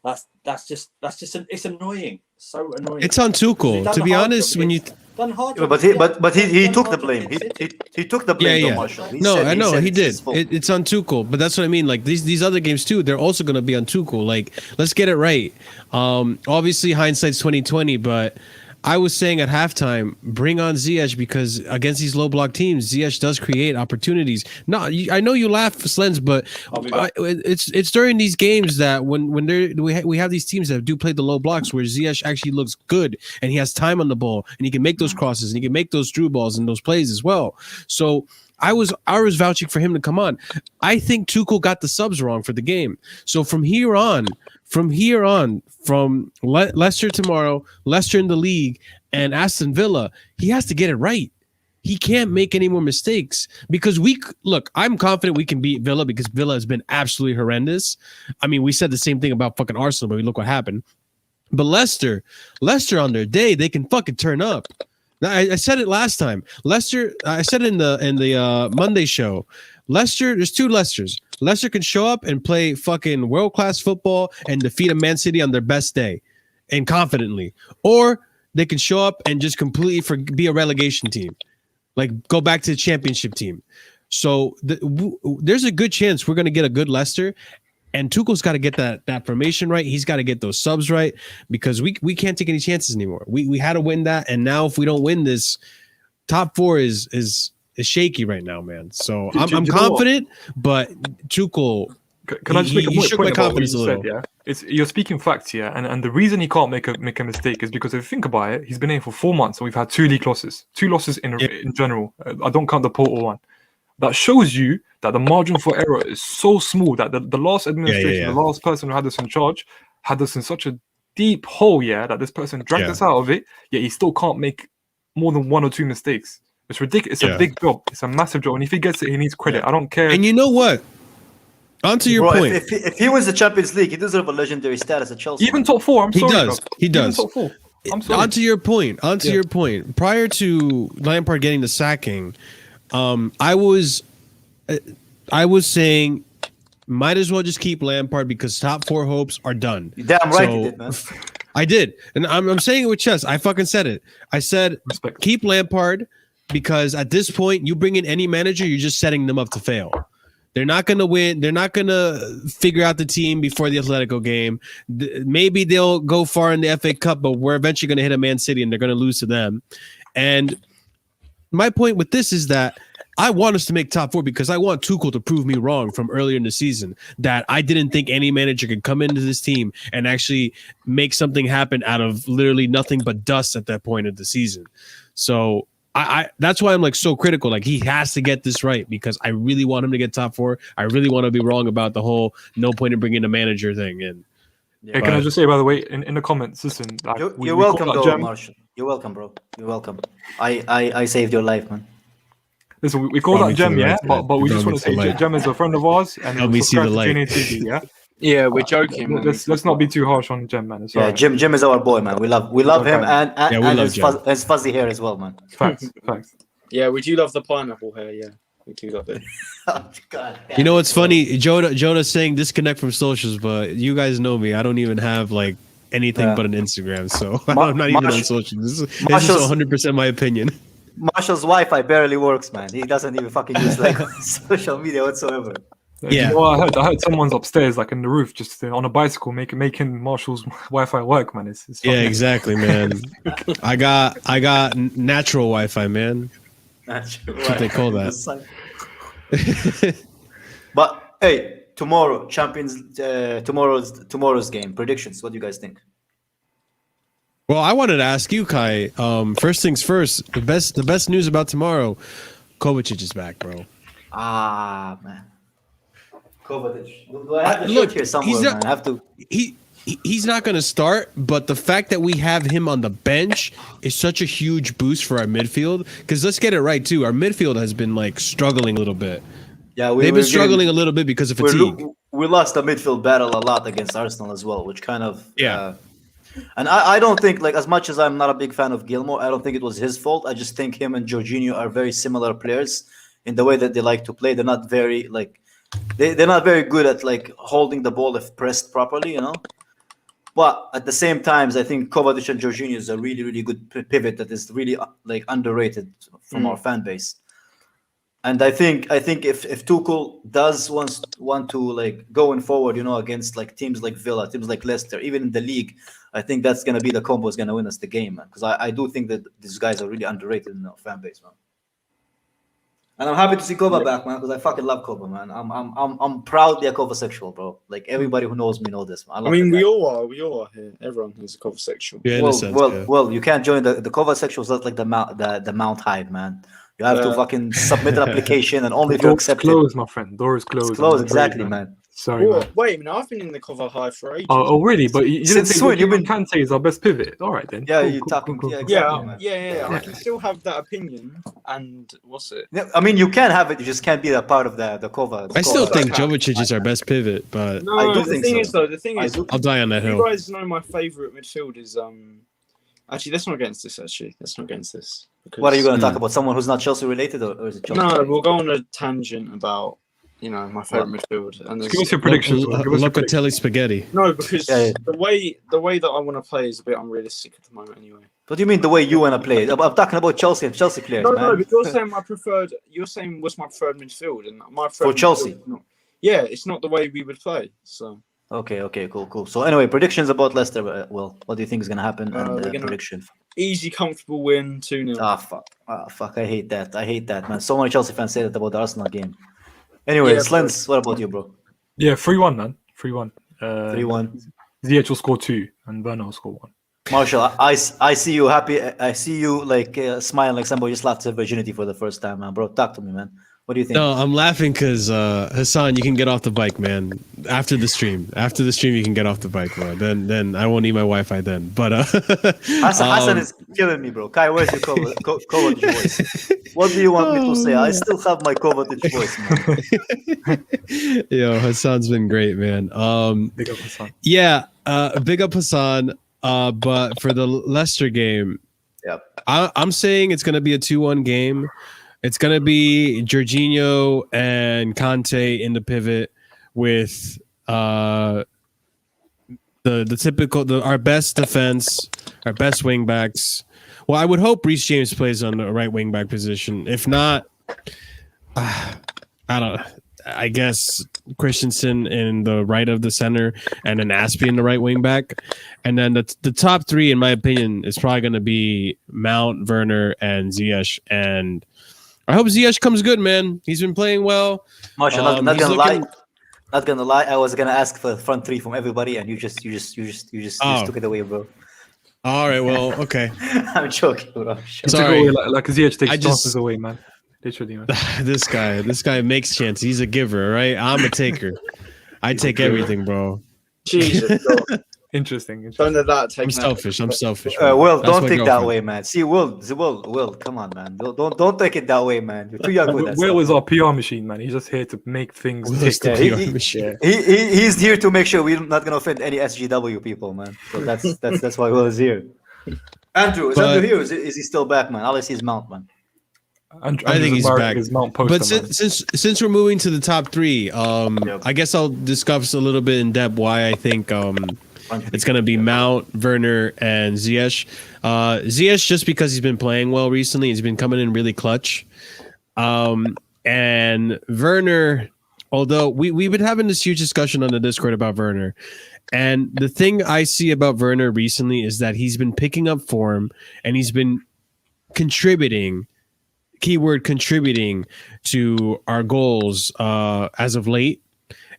it's annoying. So annoying. It's on Tuchel. To be honest, when you but he took the blame. He took the blame. Marshall. I know he did. It's on Tuchel, but that's what I mean. Like these other games too, they're also going to be on Tuchel. Like let's get it right. Obviously hindsight's 2020, but I was saying at halftime, bring on Ziyech because against these low block teams, Ziyech does create opportunities. No, I know you laugh, Slendz, but it's during these games that when we have these teams that do play the low blocks where Ziyech actually looks good and he has time on the ball and he can make those crosses and he can make those through balls and those plays as well. So I was vouching for him to come on. I think Tuchel got the subs wrong for the game. So from here on, from Leicester tomorrow, Leicester in the league, and Aston Villa, he has to get it right. He can't make any more mistakes because I'm confident we can beat Villa because Villa has been absolutely horrendous. I mean, we said the same thing about fucking Arsenal, but look what happened. But Leicester on their day, they can fucking turn up. Now, I said it last time. Leicester, I said it in the Monday show. Leicester, there's two Leicesters. Leicester can show up and play fucking world-class football and defeat a Man City on their best day and confidently. Or they can show up and just completely be a relegation team. Like, go back to the championship team. So there's a good chance we're going to get a good Leicester. And Tuchel's got to get that formation right. He's got to get those subs right because we can't take any chances anymore. We had to win that, and now if we don't win this, top four is shaky right now, man. So I'm confident, but Tuchel. Can I just make a point shook my confidence a little? Yeah, you're speaking facts here, and the reason he can't make a mistake is because if you think about it, he's been here for 4 months, and we've had 2 league losses in general. I don't count the Porto one. That shows you that the margin for error is so small that the last administration, the last person who had us in charge, had us in such a deep hole, that this person dragged us out of it, yet he still can't make more than 1 or 2 mistakes. It's ridiculous. It's a big job. It's a massive job. And if he gets it, he needs credit. I don't care. And you know what? Onto your point. If he wins the Champions League, he deserves a legendary status at Chelsea. Even top 4, I'm sorry. He does. Even top 4. I'm sorry. Onto your point. Prior to Lampard getting the sacking, I was saying might as well just keep Lampard because top 4 hopes are done. Damn right you did, man. I did. And I'm saying it with chest. I fucking said it. I said keep Lampard because at this point, you bring in any manager, you're just setting them up to fail. They're not going to win. They're not going to figure out the team before the Atletico game. Maybe they'll go far in the FA Cup, but we're eventually going to hit a Man City and they're going to lose to them. And my point with this is that I want us to make top 4 because I want Tuchel to prove me wrong from earlier in the season that I didn't think any manager could come into this team and actually make something happen out of literally nothing but dust at that point of the season. So I that's why I'm like so critical. Like he has to get this right because I really want him to get top 4. I really want to be wrong about the whole no point in bringing a manager thing in. Yeah, can I just say, by the way, in the comments, listen, like, you're welcome, though, Marshall. You're welcome, bro. You're welcome. I saved your life, man. Listen, we call that Gem, yeah, but we just want to say Gem is a friend of ours, and help me see the light. TV, yeah. Yeah, we're joking. Let's not be too harsh on Gem, man. Yeah, Jim is our boy, man. We love him and his fuzzy hair as well, man. Facts. Yeah, we do love the pineapple hair. Yeah, we do love it. Oh, God. You know what's funny? Jonah's saying disconnect from socials, but you guys know me. I don't even have like anything but an Instagram, so I'm not even on socials. This is 100% my opinion. Marshall's Wi-Fi barely works, man. He doesn't even fucking use like social media whatsoever. Yeah. Well, I heard someone's upstairs, like in the roof, just on a bicycle, making Marshall's Wi-Fi work, man. It's yeah, exactly, man. I got natural Wi-Fi, man. That's what they call that. But hey, tomorrow's game predictions. What do you guys think? Well, I wanted to ask you, Kai. First things first. The best news about tomorrow. Kovacic is back, bro. Ah, man. Kovacic. Do I have the shirt here somewhere, man? I have to. He's not going to start, but the fact that we have him on the bench is such a huge boost for our midfield. Because let's get it right too. Our midfield has been like struggling a little bit. Yeah, they've been struggling a little bit because of fatigue. We lost the midfield battle a lot against Arsenal as well, which kind of and I don't think, like, as much as I'm not a big fan of Gilmore, I don't think it was his fault. I just think him and Jorginho are very similar players in the way that they like to play. They're not very like they're not very good at like holding the ball if pressed properly, you know. But at the same time, I think Kovacic and Jorginho is a really, really good pivot that is really like underrated from our fan base. And I think if Tuchel does want to like going forward, you know, against like teams like Villa, teams like Leicester, even in the league, I think that's gonna be the combo is gonna win us the game, man. Because I do think that these guys are really underrated in our fan base, man. And I'm happy to see Kova back, man, because I fucking love Kova, man. I'm proudly a Kova sexual, bro. Like everybody who knows me knows this, man. I mean, we all are here. Everyone is a Kova sexual. Yeah, well, you can't join the Kova sexuals. That's like the Mount Hyde, man. You have to fucking submit an application, and only if you accept it. Door is closed, my friend. Door is closed. It's closed, exactly, man. Sorry, man. Wait a minute, I've been in the Kova High for ages. Oh, really? But you didn't think Kante is our best pivot. All right, then. Yeah, cool, you're talking. Cool. Yeah. I can still have that opinion. And what's it? Yeah, I mean, you can have it. You just can't be a part of the Kova. I still think Jovicic is our best pivot, but no, the thing is, I'll die on that hill. You guys know my favorite midfield is Actually, let's not get into this. Because, what are you going to talk about? Someone who's not Chelsea related, or is it Chelsea? No, we'll go on a tangent about my favorite midfield. And give us your predictions. Locatelli spaghetti. No, because the way that I want to play is a bit unrealistic at the moment. Anyway. What do you mean the way you want to play? I'm talking about Chelsea and Chelsea players. No, but you're saying what's my preferred midfield, and my preferred for Chelsea. It's not the way we would play. So. Okay, cool. So anyway, predictions about Leicester. Well, what do you think is going to happen? Prediction. Easy, comfortable win, 2-0. Fuck. I hate that, man. So many Chelsea fans say that about the Arsenal game. Anyway, Slendz, what about you, bro? Yeah, 3-1, man. 3-1. 3-1. Ziyech will score 2 and Werner will score 1. Marshall, I see you happy. I see you like smiling like somebody just lost their virginity for the first time, man. Bro, talk to me, man. What do you think? No, I'm laughing because Hassan, you can get off the bike, man. After the stream, you can get off the bike, bro. Then I won't need my Wi-Fi then. But Hassan is killing me, bro. Kai, where's your Kovacic voice? What do you want me to say? I still have my Kovacic voice, man. Yo, Hassan's been great, man. Big up Hassan. Yeah, big up Hassan. But for the Leicester game, I'm saying it's gonna be a 2-1 game. It's going to be Jorginho and Kante in the pivot with the typical our best defense, our best wing backs. Well, I would hope Reece James plays on the right wing back position. If not, I guess Christensen in the right of the center and then Aspie in the right wing back. And then the top 3, in my opinion, is probably going to be Mount, Werner, and Ziyech. And I hope Ziyech comes good, man. He's been playing well. Marshall, not gonna lie. I was gonna ask for the front 3 from everybody, and you just took it away, bro. All right, well, okay. I'm joking, bro. I'm joking. Sorry. Like Ziyech takes I just- chances away, man. Literally, man. This guy makes chances. He's a giver, right? I'm a taker. I take everything, bro. Jesus, God. Interesting. Don't let that take. I'm selfish. I'm selfish. bro. Will, That's don't my think that girlfriend. way, man. See, Will, come on, man. Don't take it that way, man. You're too young with that Will is stuff. our PR machine, man. He's just here to make things Will is tick. the Yeah, PR machine. he's here to make sure we're not gonna offend any SGW people, man. So that's why Will is here. Andrew, is But- Andrew here? Or is he still back, man? All I see is Mount, man. Andrew I think he's back. His Mount poster, But man. since we're moving to the top three, Yep. I guess I'll discuss a little bit in depth why I think it's gonna be Mount, Werner, and Ziyech. Ziyech just because he's been playing well recently. He's been coming in really clutch. And Werner, although we've been having this huge discussion on the Discord about Werner. And the thing I see about Werner recently is that he's been picking up form and he's been contributing, keyword contributing, to our goals as of late.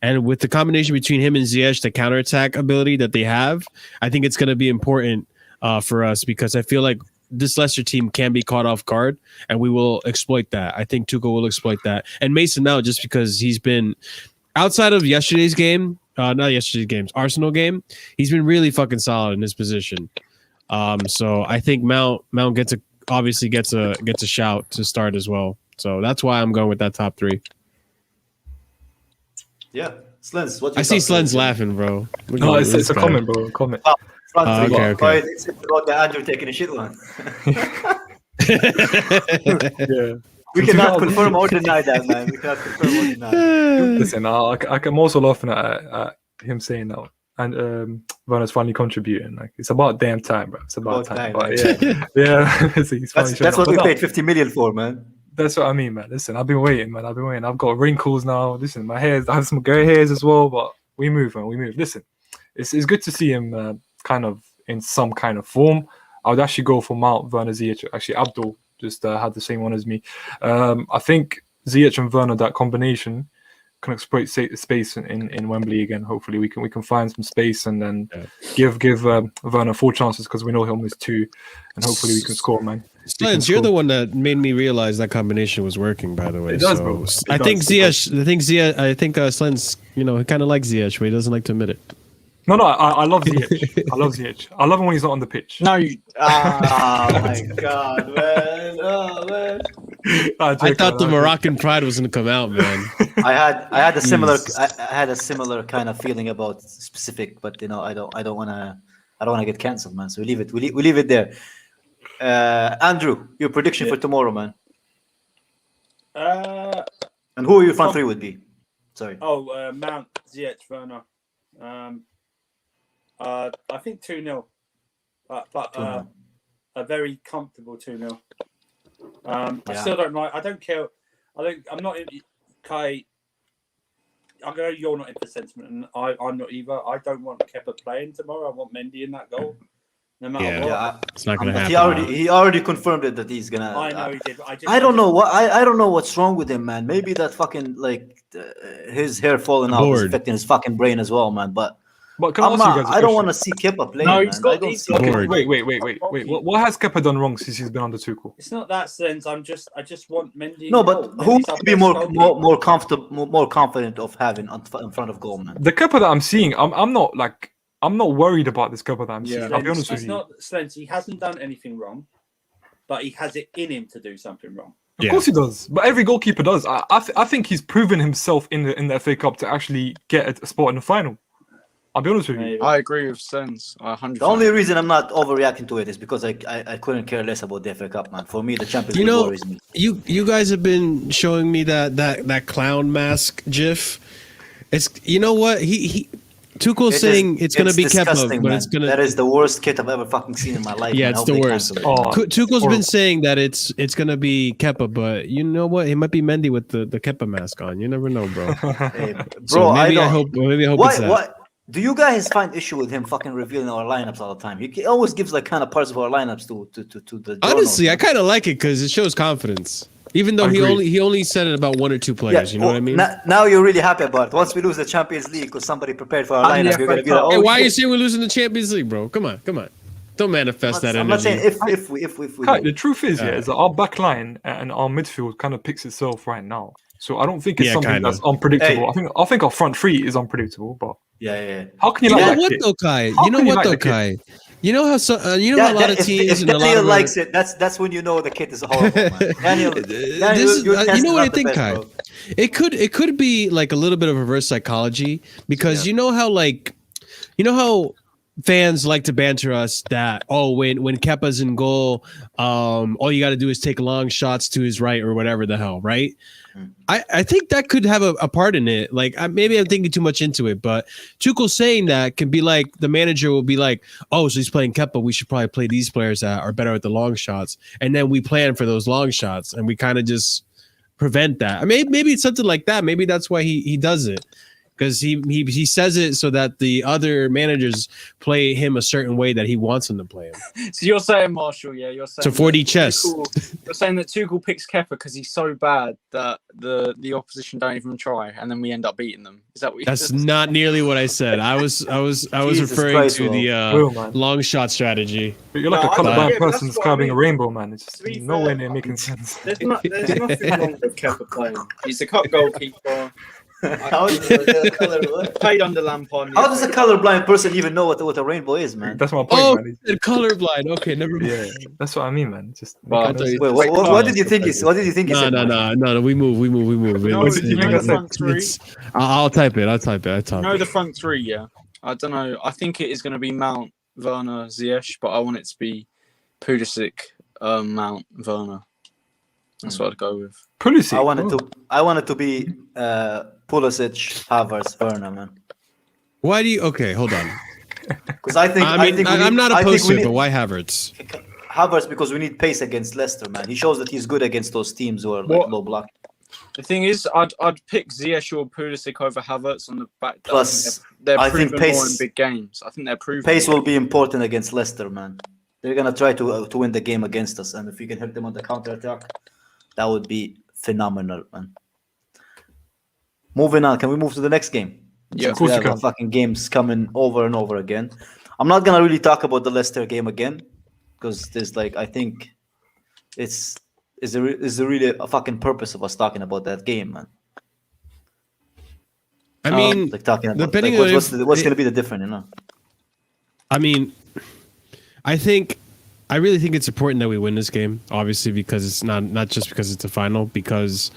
And with the combination between him and Ziyech, the counterattack ability that they have, I think it's going to be important for us because I feel like this Leicester team can be caught off guard and we will exploit that. I think Tuchel will exploit that. And Mason now, just because he's been outside of yesterday's game, not yesterday's games, Arsenal game, he's been really fucking solid in his position. So I think Mount obviously gets a shout to start as well. So that's why I'm going with that top three. Yeah, Slendz. What I see Slendz laughing, bro. Look No, at it's this a guy. comment, bro. A comment. Okay. It's about the Andrew taking a shit one. Yeah. We cannot confirm or deny that, man. We cannot confirm or deny. Listen, I'm also laughing at him saying that. And Werner's finally contributing. Like it's about damn time, bro. It's about time. But yeah. He's finally That's what showing we up. paid 50 million for, man. That's what I mean, man. Listen, I've been waiting, man. I've got wrinkles now. Listen, my hairs, I have some grey hairs as well, but we move, man. We move. Listen, it's good to see him kind of in some kind of form. I would actually go for Mount, Werner, Ziyech. Actually, Abdul just had the same one as me. I think Ziyech and Werner, that combination, can exploit space in Wembley again. Hopefully, we can find some space and then give Werner 4 chances because we know he'll miss 2, and hopefully we can score, man. Slendz, you're the one that made me realize that combination was working. By the way, It does, bro. I think Slendz, he kind of likes Ziyech, but he doesn't like to admit it. No, I love Ziyech. I love Ziyech. I love him when he's not on the pitch. No, you. Oh my god, man! Oh man! I thought the Moroccan pride was going to come out, man. I had a similar Jesus. I had a similar kind of feeling about specific, but I don't want to get cancelled, man. So we leave it there. Andrew, your prediction for tomorrow, man. And who your front three would be? Sorry. Mount, Ziyech, Werner. I think 2-0, but 2-0. a very comfortable 2-0. I still don't like. I don't care. I'm not in. Kai, I know you're not in for sentiment, and I'm not either. I don't want Kepa playing tomorrow. I want Mendy in that goal, no matter what. Yeah, It's not going to happen. he already confirmed it that he's gonna. I know he did. But I don't know I don't know what's wrong with him, man. Maybe that fucking his hair falling out is Bored. affecting his fucking brain as well, man. But can I ask you guys a I don't question? want to see Kepa playing. No, man. he's got- I don't he's see got- Kepa. Okay, wait. What has Kepa done wrong since he's been under Tuchel? It's not that sense. I just want Mendy. in No, goal. but who Mendy's our would be best goalkeeper. more comfortable, more confident of having in front of goal, man? The Kepa that I'm seeing, I'm not worried about this Kepa that I'm seeing. Yeah. I'll be honest with It's you. not Slendz. He hasn't done anything wrong, but he has it in him to do something wrong. Of course he does, but every goalkeeper does. I think he's proven himself in the FA Cup to actually get a spot in the final. I'll be honest with you. Maybe. I agree with Slendz. 100%. The only reason I'm not overreacting to it is because I couldn't care less about the FA Cup, man. For me, the Champions League worries me. You guys have been showing me that clown mask gif. It's what he Tuchel's saying it's going to be Kepa, disgusting, but man. it's going to. That is the worst kit I've ever fucking seen in my life. Yeah, man. it's I hope the they worst. cancel it. Oh, Tuchel's horrible. been saying that it's going to be Kepa, but you know what? It might be Mendy with the Kepa mask on. You never know, bro. Hey, So bro, maybe I don't. hope Why? it's that. What? Do you guys find issue with him fucking revealing our lineups all the time? He always gives like kind of parts of our lineups to the. Honestly, I journals. kind of like it because it shows confidence. Even though Agreed. he only said it about 1 or 2 players. You know what I mean? Now you're really happy about it. Once we lose the Champions League because somebody prepared for our And the lineup, you're gonna FA be like, Cup. oh, Hey, why are you shit. saying we're losing the Champions League, bro? Come on. Don't manifest that I'm energy. not saying if we Kai, do. the truth is, is that our back line and our midfield kind of picks itself right now. So I don't think it's something that's unpredictable. Hey. I think our front three is unpredictable, but Yeah. how can you You like know that what kit? though, Kai? How You know can you what like though, the kit? Kai? You know how a lot of teams if and a lot Daniel of likes it, that's when you know the kit is horrible, man. Daniel, you know what I think, Kai? bro. It could be like a little bit of reverse psychology because you know how fans like to banter us that when Kepa's in goal, all you got to do is take long shots to his right or whatever the hell, right? I think that could have a part in it. Like maybe I'm thinking too much into it, but Tuchel saying that can be like the manager will be like, oh, so he's playing Kepa. We should probably play these players that are better at the long shots, and then we plan for those long shots, and we kind of just prevent that. I mean, maybe it's something like that. Maybe that's why he does it. Because he says it so that the other managers play him a certain way that he wants them to play him. So you're saying, Marshall, you're saying so 4D chess. You're saying that Tuchel picks Kepa because he's so bad that the opposition don't even try, and then we end up beating them. Is that what? That's not nearly what I said. I was referring Christ, to the long shot strategy. But you're like a colorblind person that's what describing I mean. a rainbow, man. It's just To be nowhere fair, near making sense. There's nothing wrong with Kepa playing. He's a cup goalkeeper. How is the color? Played under Lampard. How does a colorblind person even know what a rainbow is, man? That's my point, Oh, man. he said colorblind. Okay, never mind. Yeah, that's what I mean, man. Just Well, Wait, what did you think? What did you think? No. We move. No, What did you think I said? front three. I'll type it. I'll type it. You know the front three, yeah. I don't know. I think it is going to be Mount, Werner, Ziyech, but I want it to be Pulisic, Mount, Werner. That's what I'd go with. Pulisic. I wanted to be Pulisic, Havertz, Werner, man. Why do you? Okay, hold on. Because I'm not opposed to it, but why Havertz? Havertz because we need pace against Leicester, man. He shows that he's good against those teams who are like low block. The thing is, I'd pick Ziyech or Pulisic over Havertz on the back. Plus, they're I proven think pace, more in big games. I think they're proven. Pace will be important against Leicester, man. They're gonna try to win the game against us, and if we can hit them on the counter attack, that would be phenomenal, man. Moving on, can we move to the next game? Yeah, Since we have fucking games coming over and over again. I'm not gonna really talk about the Leicester game again because there's I think is there really a fucking purpose of us talking about that game, man? I mean, talking about depending on what's going to be the difference, you know? I mean, I really think it's important that we win this game, obviously, because it's not just because it's a final, because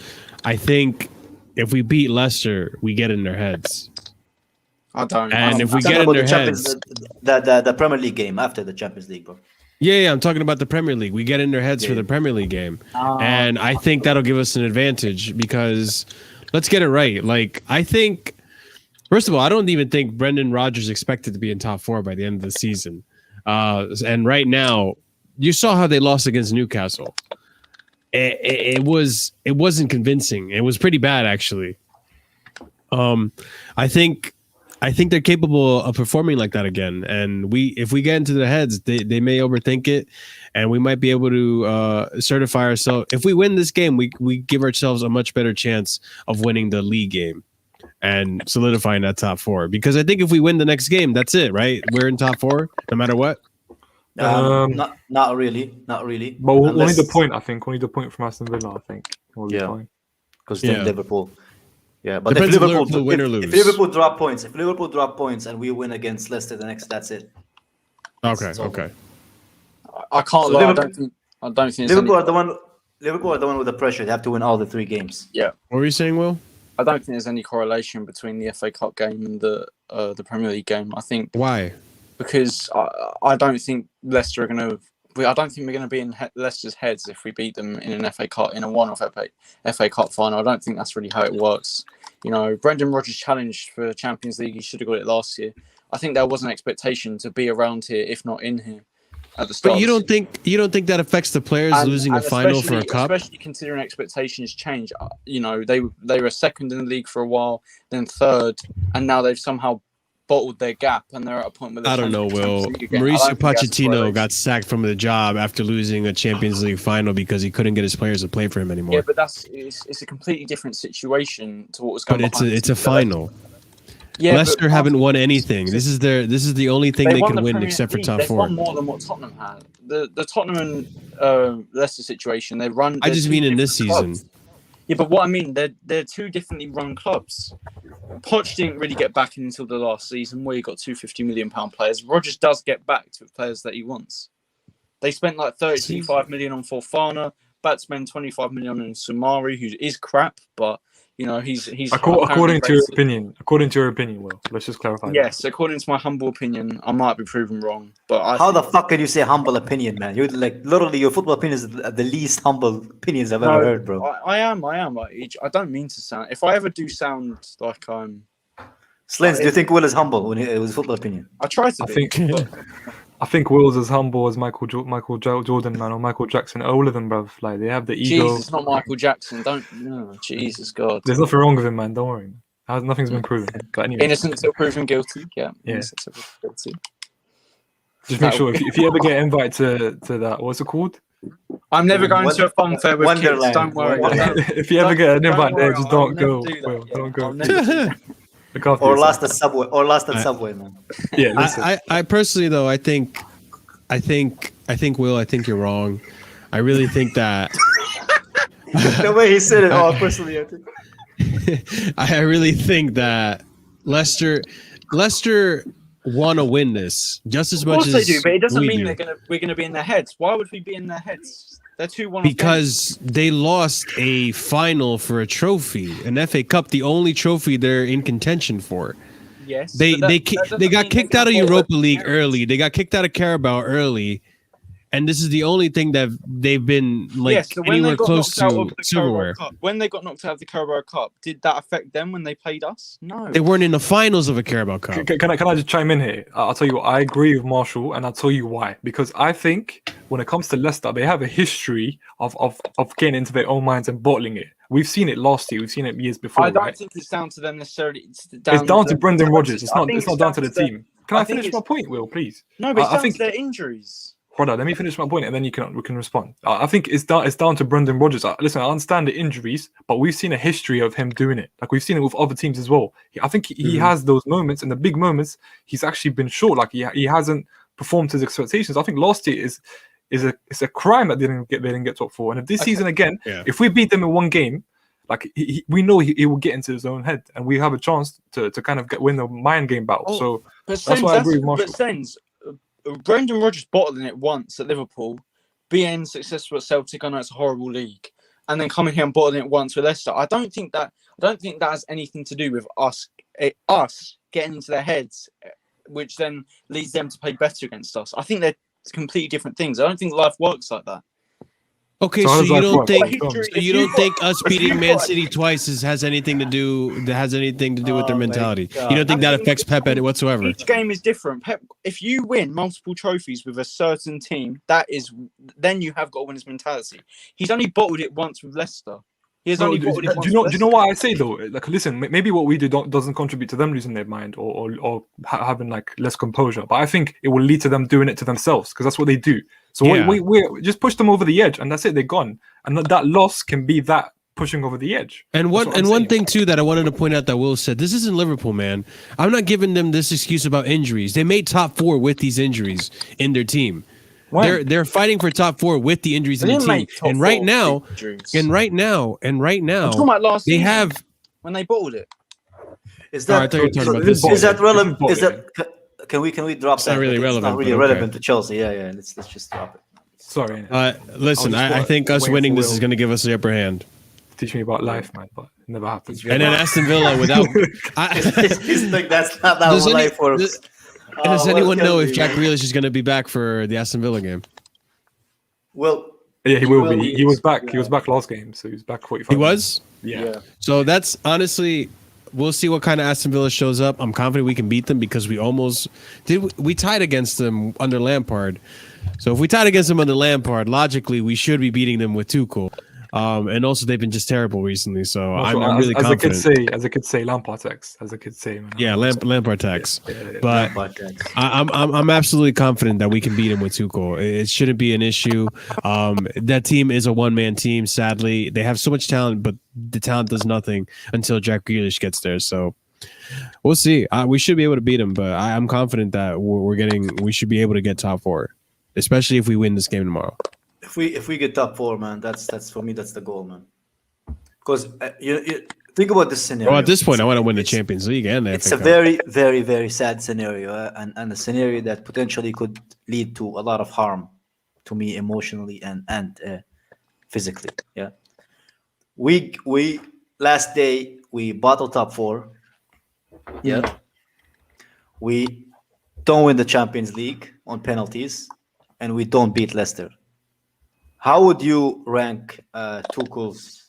I think if we beat Leicester, we get in their heads. I don't. And if we get in their heads, the Premier League game after the Champions League, bro. Yeah, I'm talking about the Premier League. We get in their heads for the Premier League game. And I think that'll give us an advantage because let's get it right. Like, I think, first of all, I don't even think Brendan Rodgers expected to be in top 4 by the end of the season. And right now, you saw how they lost against Newcastle. It wasn't convincing. It was pretty bad, actually. I think they're capable of performing like that again. And if we get into their heads, they may overthink it, and we might be able to certify ourselves. If we win this game, we give ourselves a much better chance of winning the league game and solidifying that top 4. Because I think if we win the next game, that's it, right? We're in top 4 no matter what. Not really. But we'll need the point. I think we'll need the point from Aston Villa. I think. Because Liverpool. Yeah, but Depends if Liverpool win or lose. If Liverpool drop points, and we win against Leicester that's it. Okay. I can't lie. I don't think Liverpool are the one with the pressure. They have to win all the 3 games. Yeah. What were you saying, Will? I don't think there's any correlation between the FA Cup game and the Premier League game. I think why? Because I don't think Leicester are going to. I don't think we're going to be in Leicester's heads if we beat them in an FA Cup in a one-off FA Cup final. I don't think that's really how it works. You know, Brendan Rodgers challenged for Champions League. He should have got it last year. I think there was an expectation to be around here, if not in here, at the start. But you don't think that affects the players losing a final for a cup? Especially considering expectations change. You know, they were second in the league for a while, then third, and now they've somehow bottled their gap, and they're at a point where I don't know, Will. Mauricio Pochettino got sacked from the job after losing a Champions League final because he couldn't get his players to play for him anymore. Yeah, but it's a completely different situation to what was going on. But it's a final. Yeah, Leicester haven't won anything. This is the only thing they won can the win Premier except for League. top They've 4. won more than what Tottenham had. The Tottenham and Leicester situation, they run. I just mean in this season. Yeah, but what I mean, they're two differently run clubs. Poch didn't really get back until the last season where he got 2 £50 million players. Rodgers does get back to players that he wants. They spent like 35 million on Fofana, about to spend 25 million on Sumari, who is crap, but you know he's according to your opinion. According to your opinion, Will, let's just clarify. Yes, according to my humble opinion, I might be proven wrong, but how the fuck can you say humble opinion, man? You're like literally your football opinion is the least humble opinions I've ever heard, bro. I am. Like, I don't mean to sound. If I ever do sound like I'm, Slendz, do you think Will is humble when it was football opinion? I try to be. I think Will's as humble as Michael Jordan, man, or Michael Jackson. All of them, bruv. Like they have the ego. Jesus, not Michael Jackson. Don't. No, Jesus God. There's nothing wrong with him, man. Don't worry. Nothing's been proven. But anyway. Innocent until proven guilty. Yeah. Yes. Innocent until proven guilty. Just make sure if you ever get invited to that, what's it called? I'm never going to a fun fair with kids. Don't worry. If you ever get an invite there, just don't go. Don't go. Or last at Subway, man. Yeah, listen. I personally though, I think Will, I think you're wrong. I really think that the way he said it, personally, I think. I really think that Leicester want to win this just as much as they do, but it doesn't mean do. we're gonna be in their heads. Why would we be in their heads? They're 2-1 because they lost a final for a trophy, an FA Cup, the only trophy they're in contention for. Yes, they got kicked out of Europa League early. They got kicked out of Carabao early, and this is the only thing that they've been like anywhere close to silverware. When they got knocked out of the Carabao Cup, did that affect them when they played us? No, they weren't in the finals of a Carabao Cup. Can I just chime in here? I'll tell you what, I agree with Marshall, and I'll tell you why. Because I think when it comes to Leicester, they have a history of getting into their own minds and bottling it. We've seen it last year. We've seen it years before. I don't think it's down to them necessarily. It's down to Brendan Rodgers. It's not down to the team. Can I finish my point, Will, please? No, but it's down to their injuries. Brother, let me finish my point and then we can respond. I think it's down to Brendan Rodgers. Listen, I understand the injuries, but we've seen a history of him doing it. Like we've seen it with other teams as well. I think he has those moments, and the big moments, he's actually been short. Like he hasn't performed to his expectations. I think last year it's a crime that they didn't get top 4. And if this season again, if we beat them in one game, like we know he will get into his own head, and we have a chance to kind of win the mind game battle. So that's why I agree with Marshall. Brendan Rodgers bottling it once at Liverpool, being successful at Celtic. I know it's a horrible league, and then coming here and bottling it once with Leicester. I don't think that has anything to do with us getting into their heads, which then leads them to play better against us. I think they're completely different things. I don't think life works like that. Okay, so you don't think us beating Man City twice has anything to do with their mentality? You don't think that affects Pep whatsoever? Each game is different. Pep, if you win multiple trophies with a certain team, then you have got to win his mentality. He's only bottled it once with Leicester. He has only bottled it once. Do you know why I say though? Like, listen, maybe what we do doesn't contribute to them losing their mind or having like less composure, but I think it will lead to them doing it to themselves because that's what they do. So we just push them over the edge, and that's it. They're gone, and that loss can be that pushing over the edge. And one thing too that I wanted to point out that Will said, this isn't Liverpool, man. I'm not giving them this excuse about injuries. They made top 4 with these injuries in their team. When? They're fighting for top 4 with the injuries in the team. And right now, I'm talking about last they season, have when they bottled it. Is that relevant? Can we drop it's that? Not really it's relevant. Not really relevant to Chelsea. Yeah. Let's just drop it. Sorry. Listen, I think us winning this is going to give us the upper hand. Teach me about life, man, but it never happens. And then Aston Villa without. It's like that's not that one life for. Does anyone know if Jack Grealish is going to be back for the Aston Villa game? Well, yeah, he will be. He was back. He was back last game, so he was back 45. He was. Yeah. So that's honestly. We'll see what kind of Aston Villa shows up. I'm confident we can beat them because we almost did. We tied against them under Lampard. So if we tied against them under Lampard, logically we should be beating them with Tuchel. And also they've been just terrible recently. So I'm really confident. As a kid say, Lampard tax. As a kid say, man. Yeah, Lampard tax. But I'm absolutely confident that we can beat him with Tuchel. It shouldn't be an issue. That team is a one-man team. Sadly, they have so much talent, but the talent does nothing until Jack Grealish gets there. So we'll see. We should be able to beat them, but I'm confident that we should be able to get top 4, especially if we win this game tomorrow. If we get top 4, man, that's for me. That's the goal, man. Because you think about this scenario. Well, at this point, I want to win the Champions League and the it's FA a Cup. very, very, very sad scenario, and a scenario that potentially could lead to a lot of harm to me emotionally and physically. Yeah. We last day we bottled top 4. Yeah. We don't win the Champions League on penalties, and we don't beat Leicester. How would you rank Tuchel's,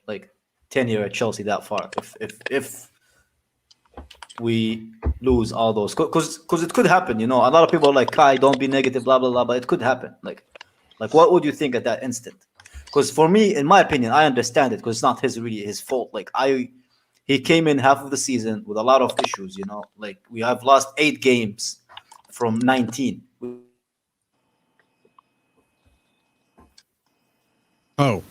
like tenure at Chelsea that far? If we lose all those, because it could happen. A lot of people are like, Kai, don't be negative, blah blah blah, but it could happen. Like what would you think at that instant? Because for me, in my opinion, I understand it because it's not really his fault. Like he came in half of the season with a lot of issues. Like we have lost 8 games from 19. Oh,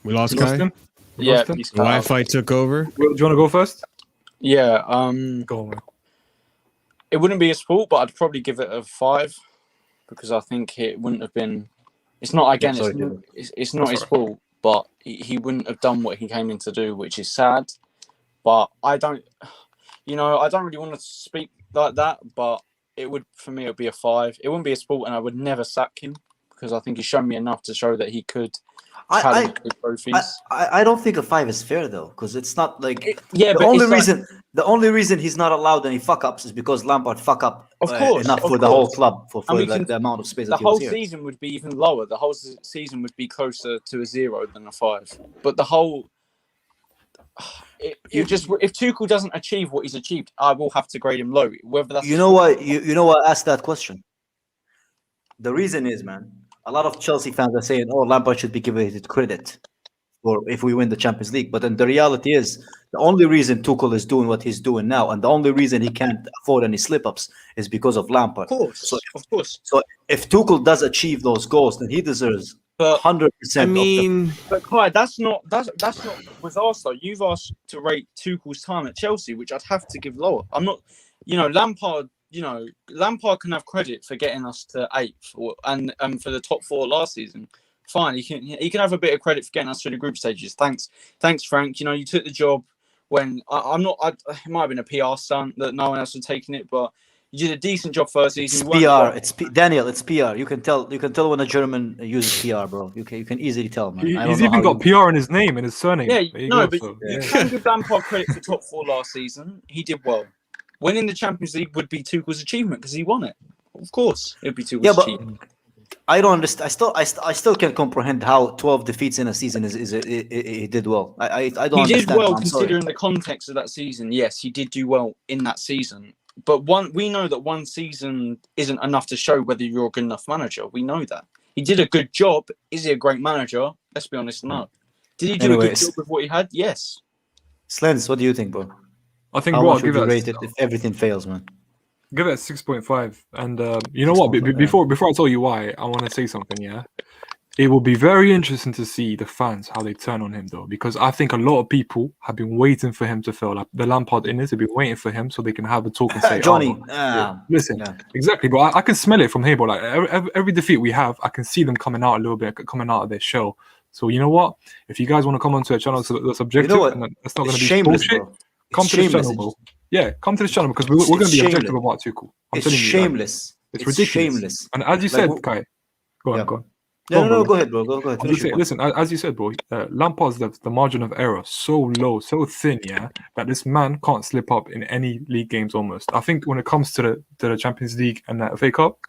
we lost Kai? Yeah, the Wi-Fi took over. Do you want to go first? Yeah. Go on, man. It wouldn't be his fault, but I'd probably give it a 5 because I think it wouldn't have been. It's not again. It's not his fault, but he wouldn't have done what he came in to do, which is sad. But I don't really want to speak like that. But for me, it would be a 5. It wouldn't be his fault, and I would never sack him because I think he's shown me enough to show that he could. I don't think a 5 is fair though, because it's not like the only reason he's not allowed any fuck ups is because Lampard fuck up enough for the whole club for the amount of space. The whole season would be even lower. The whole season would be closer to a 0 than a 5. But the whole, if Tuchel doesn't achieve what he's achieved, I will have to grade him low. Whether that's you know what I asked that question. The reason is, man, a lot of Chelsea fans are saying, "Oh, Lampard should be given his credit for if we win the Champions League." But then the reality is, the only reason Tuchel is doing what he's doing now, and the only reason he can't afford any slip-ups, is because of Lampard. Of course. So if Tuchel does achieve those goals, then he deserves 100%. I mean, but Kai, that's not with us though. You've asked to rate Tuchel's time at Chelsea, which I'd have to give lower. I'm not, Lampard. Lampard can have credit for getting us to 8th and for the top 4 last season. Fine, he can have a bit of credit for getting us through the group stages. Thanks, Frank. You took the job when it might have been a PR stunt that no one else had taken it, but you did a decent job first season. It's PR. Daniel, it's PR. You can tell when a German uses PR, bro. You can easily tell, man. He's even got PR in his name and his surname. Yeah, you can give Lampard credit for top 4 last season. He did well. Winning the Champions League would be Tuchel's achievement because he won it. Of course, it would be Tuchel's achievement. I don't understand. I still can't comprehend how 12 defeats in a season is he did well. I don't understand. He did well considering the context of that season. Yes, he did do well in that season. But we know that one season isn't enough to show whether you're a good enough manager. We know that. He did a good job. Is he a great manager? Let's be honest, no. Did he do a good job with what he had? Yes. Slendz, what do you think, bro? I think how much would you rate it if everything fails, man? Give it a 6.5. And you know what? Before I tell you why, I want to say something. Yeah, it will be very interesting to see the fans how they turn on him, though, because I think a lot of people have been waiting for him to fail. Like the Lampard inners have been waiting for him so they can have a talk and say, Johnny, listen, exactly. But I can smell it from here. But like every defeat we have, I can see them coming out a little bit, coming out of their shell. So you know what? If you guys want to come onto a channel that's objective, and that's not going to be bullshit. Bro. Come to this channel, bro. Yeah, come to this channel because we're going to be objective about Tuchel. It's shameless. It's ridiculous. Shameless. And as you said, Kai, go on. No, go ahead, bro. Go ahead. Listen, as you said, bro, Lampard's the margin of error so low, so thin, yeah, that this man can't slip up in any league games almost. I think when it comes to the Champions League and the FA Cup,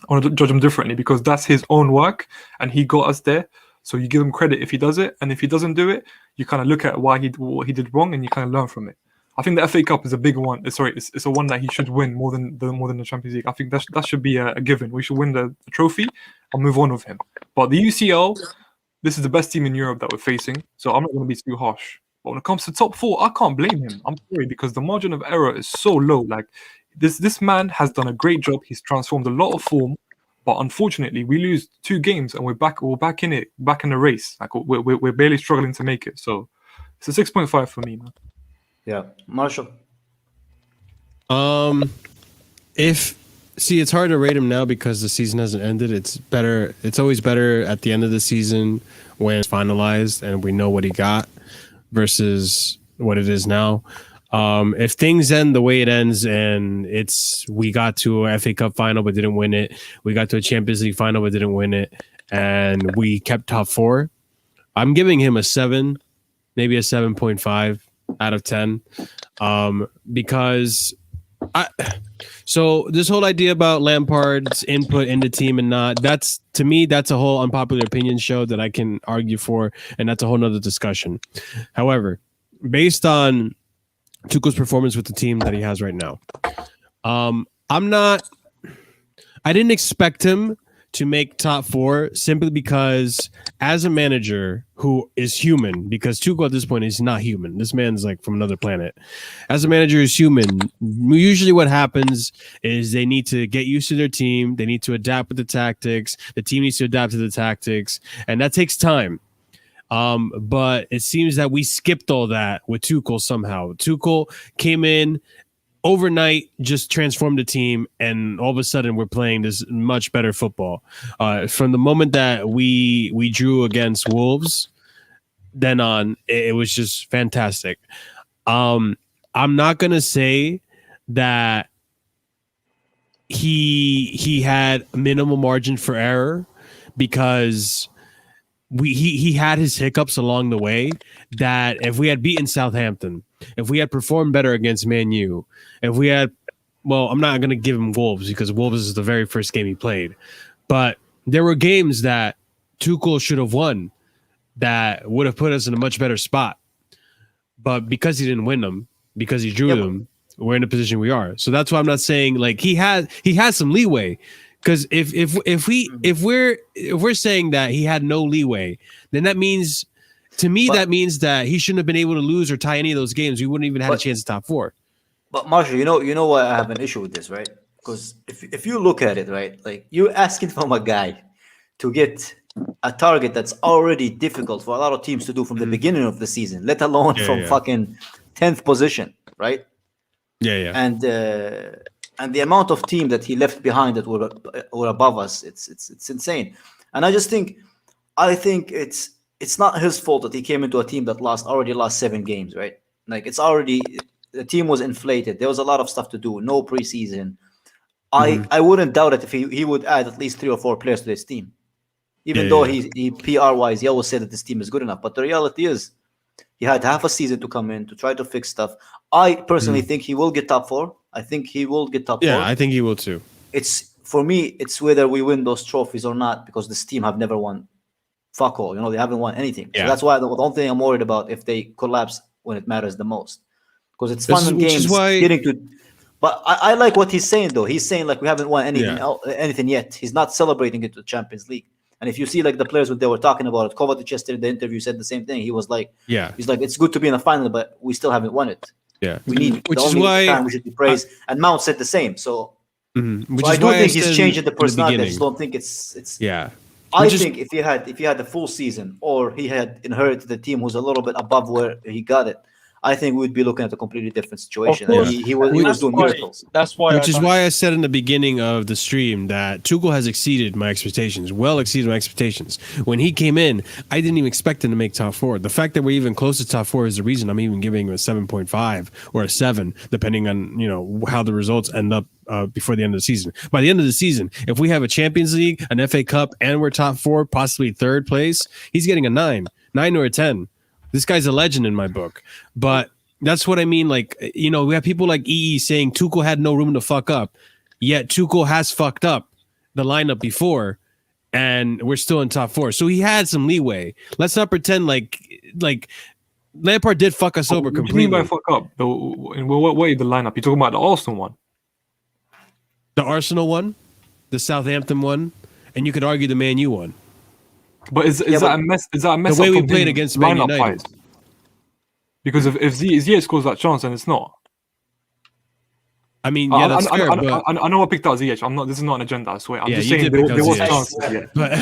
I want to judge him differently because that's his own work and he got us there. So you give him credit if he does it, and if he doesn't do it, you kind of look at what he did wrong and you kind of learn from it. I think the FA Cup is a big one. It's a one that he should win more than the Champions League. I think that should be a given. We should win the trophy and move on with him. But the UCL, this is the best team in Europe that we're facing, so I'm not going to be too harsh. But when it comes to top 4, I can't blame him. I'm sorry because the margin of error is so low. Like this man has done a great job. He's transformed a lot of form. But unfortunately, we lose 2 games and we're back in it, back in the race. Like we're barely struggling to make it. So it's a 6.5 for me, man. Yeah, Marshall. It's hard to rate him now because the season hasn't ended. It's always better at the end of the season when it's finalized and we know what he got versus what it is now. If things end the way it ends and we got to a FA Cup final but didn't win it, we got to a Champions League final but didn't win it, and we kept top 4, I'm giving him a 7, maybe a 7.5 out of 10, because so this whole idea about Lampard's input in the team and not, to me that's a whole unpopular opinion show that I can argue for, and that's a whole nother discussion. However, based on Tuchel's performance with the team that he has right now, I didn't expect him to make top 4 simply because as a manager who is human, because Tuchel at this point is not human. This man's like from another planet. As a manager who's human, usually what happens is they need to get used to their team. They need to adapt with the tactics. The team needs to adapt to the tactics, and that takes time. But it seems that we skipped all that with Tuchel somehow. Tuchel came in overnight, just transformed the team, and all of a sudden we're playing this much better football. From the moment that we drew against Wolves, then on, it was just fantastic. I'm not gonna say that he had minimal margin for error, because he had his hiccups along the way, that if we had beaten Southampton, if we had performed better against Man U, if we had, well, I'm not going to give him Wolves because Wolves is the very first game he played, but there were games that Tuchel should have won that would have put us in a much better spot. But because he didn't win them, because he drew them, we're in the position we are. So that's why I'm not saying like he has some leeway. Because if we're saying that he had no leeway, then that means, to me, that means that he shouldn't have been able to lose or tie any of those games. We wouldn't even have a chance at top 4. But Marshall, you know why I have an issue with this, right? Because if you look at it, right, like you're asking from a guy to get a target that's already difficult for a lot of teams to do from the beginning of the season, let alone fucking 10th position, right? Yeah. And the amount of team that he left behind that were above us, it's insane. And I think it's not his fault that he came into a team that already lost 7 games, right? Like the team was inflated. There was a lot of stuff to do. No preseason. I wouldn't doubt it if he would add at least 3 or 4 players to this team. Even though he PR wise, he always said that this team is good enough. But the reality is, he had half a season to come in to try to fix stuff. I personally think he will get top 4. I think he will get top 4. Yeah, I think he will too. For me, it's whether we win those trophies or not, because this team have never won fuck all. They haven't won anything. Yeah. So that's why the only thing I'm worried about if they collapse when it matters the most. Because it's fun in games getting to. But I like what he's saying though. He's saying like we haven't won anything yet. He's not celebrating it to the Champions League. And if you see like the players when they were talking about it, Kovacic yesterday in the interview said the same thing. He was like, he's like, it's good to be in the final, but we still haven't won it. Yeah, we need, which is why time we should be praised. And Mount said the same. So, so I do think he's changing the personality. I just don't think it's. Yeah, I think if he had the full season, or he had inherited the team who's a little bit above where he got it, I think we'd be looking at a completely different situation. He was doing miracles. That's why. Which is why I said in the beginning of the stream that Tuchel has exceeded my expectations. Well exceeded my expectations. When he came in, I didn't even expect him to make top 4. The fact that we're even close to top 4 is the reason I'm even giving him a 7.5 or a 7, depending on how the results end up before the end of the season. By the end of the season, if we have a Champions League, an FA Cup, and we're top 4, possibly 3rd place, he's getting a 9 or a 10. This guy's a legend in my book. But that's what I mean. Like, we have people like EE saying Tuchel had no room to fuck up. Yet Tuchel has fucked up the lineup before, and we're still in top 4. So he had some leeway. Let's not pretend like Lampard did fuck us over completely. What do you mean by fuck up? What is the lineup? You're talking about the Arsenal one? The Arsenal one? The Southampton one? And you could argue the Man U one. But is that a mess? Is that a mess? The way we played against Man United. Wise? Because if Ziyech scores that chance and it's not. I mean, yeah, that's fair. I know I picked out Ziyech. This is not an agenda. I swear. I'm just saying there was a chance. Yeah. But,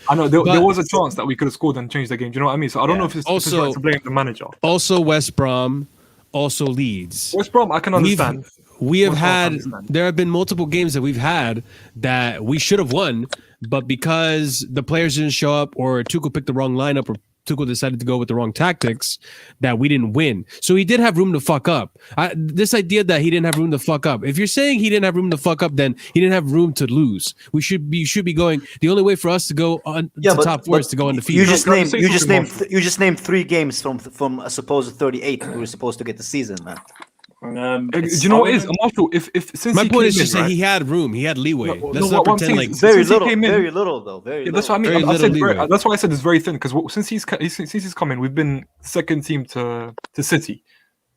I know there was a chance that we could have scored and changed the game. Do you know what I mean? So I don't know if it's right to blame the manager. Also, West Brom. Also, Leeds. West Brom, I can understand. we have Which I had, understand. there have been multiple games that we've had that we should have won, but because the players didn't show up or Tuchel picked the wrong lineup or Tuchel decided to go with the wrong tactics, that we didn't win. So he did have room to fuck up. This idea that he didn't have room to fuck up. If you're saying he didn't have room to fuck up, then he didn't have room to lose. We should be going. The only way for us to go on to top four is to go undefeated. You just named 3 games from a supposed 38 we were supposed to get the season, man. Do you know what it is, Marshall? If since My he point came is just in, that right? he had room, he had leeway. No, Let's no, not what I'm pretend saying like is- Very Since he little, came in- very little though. Very Yeah, little. that's what I mean. Very I little said leeway. that's why I said it's very thin because since he's come in, we've been second team to City.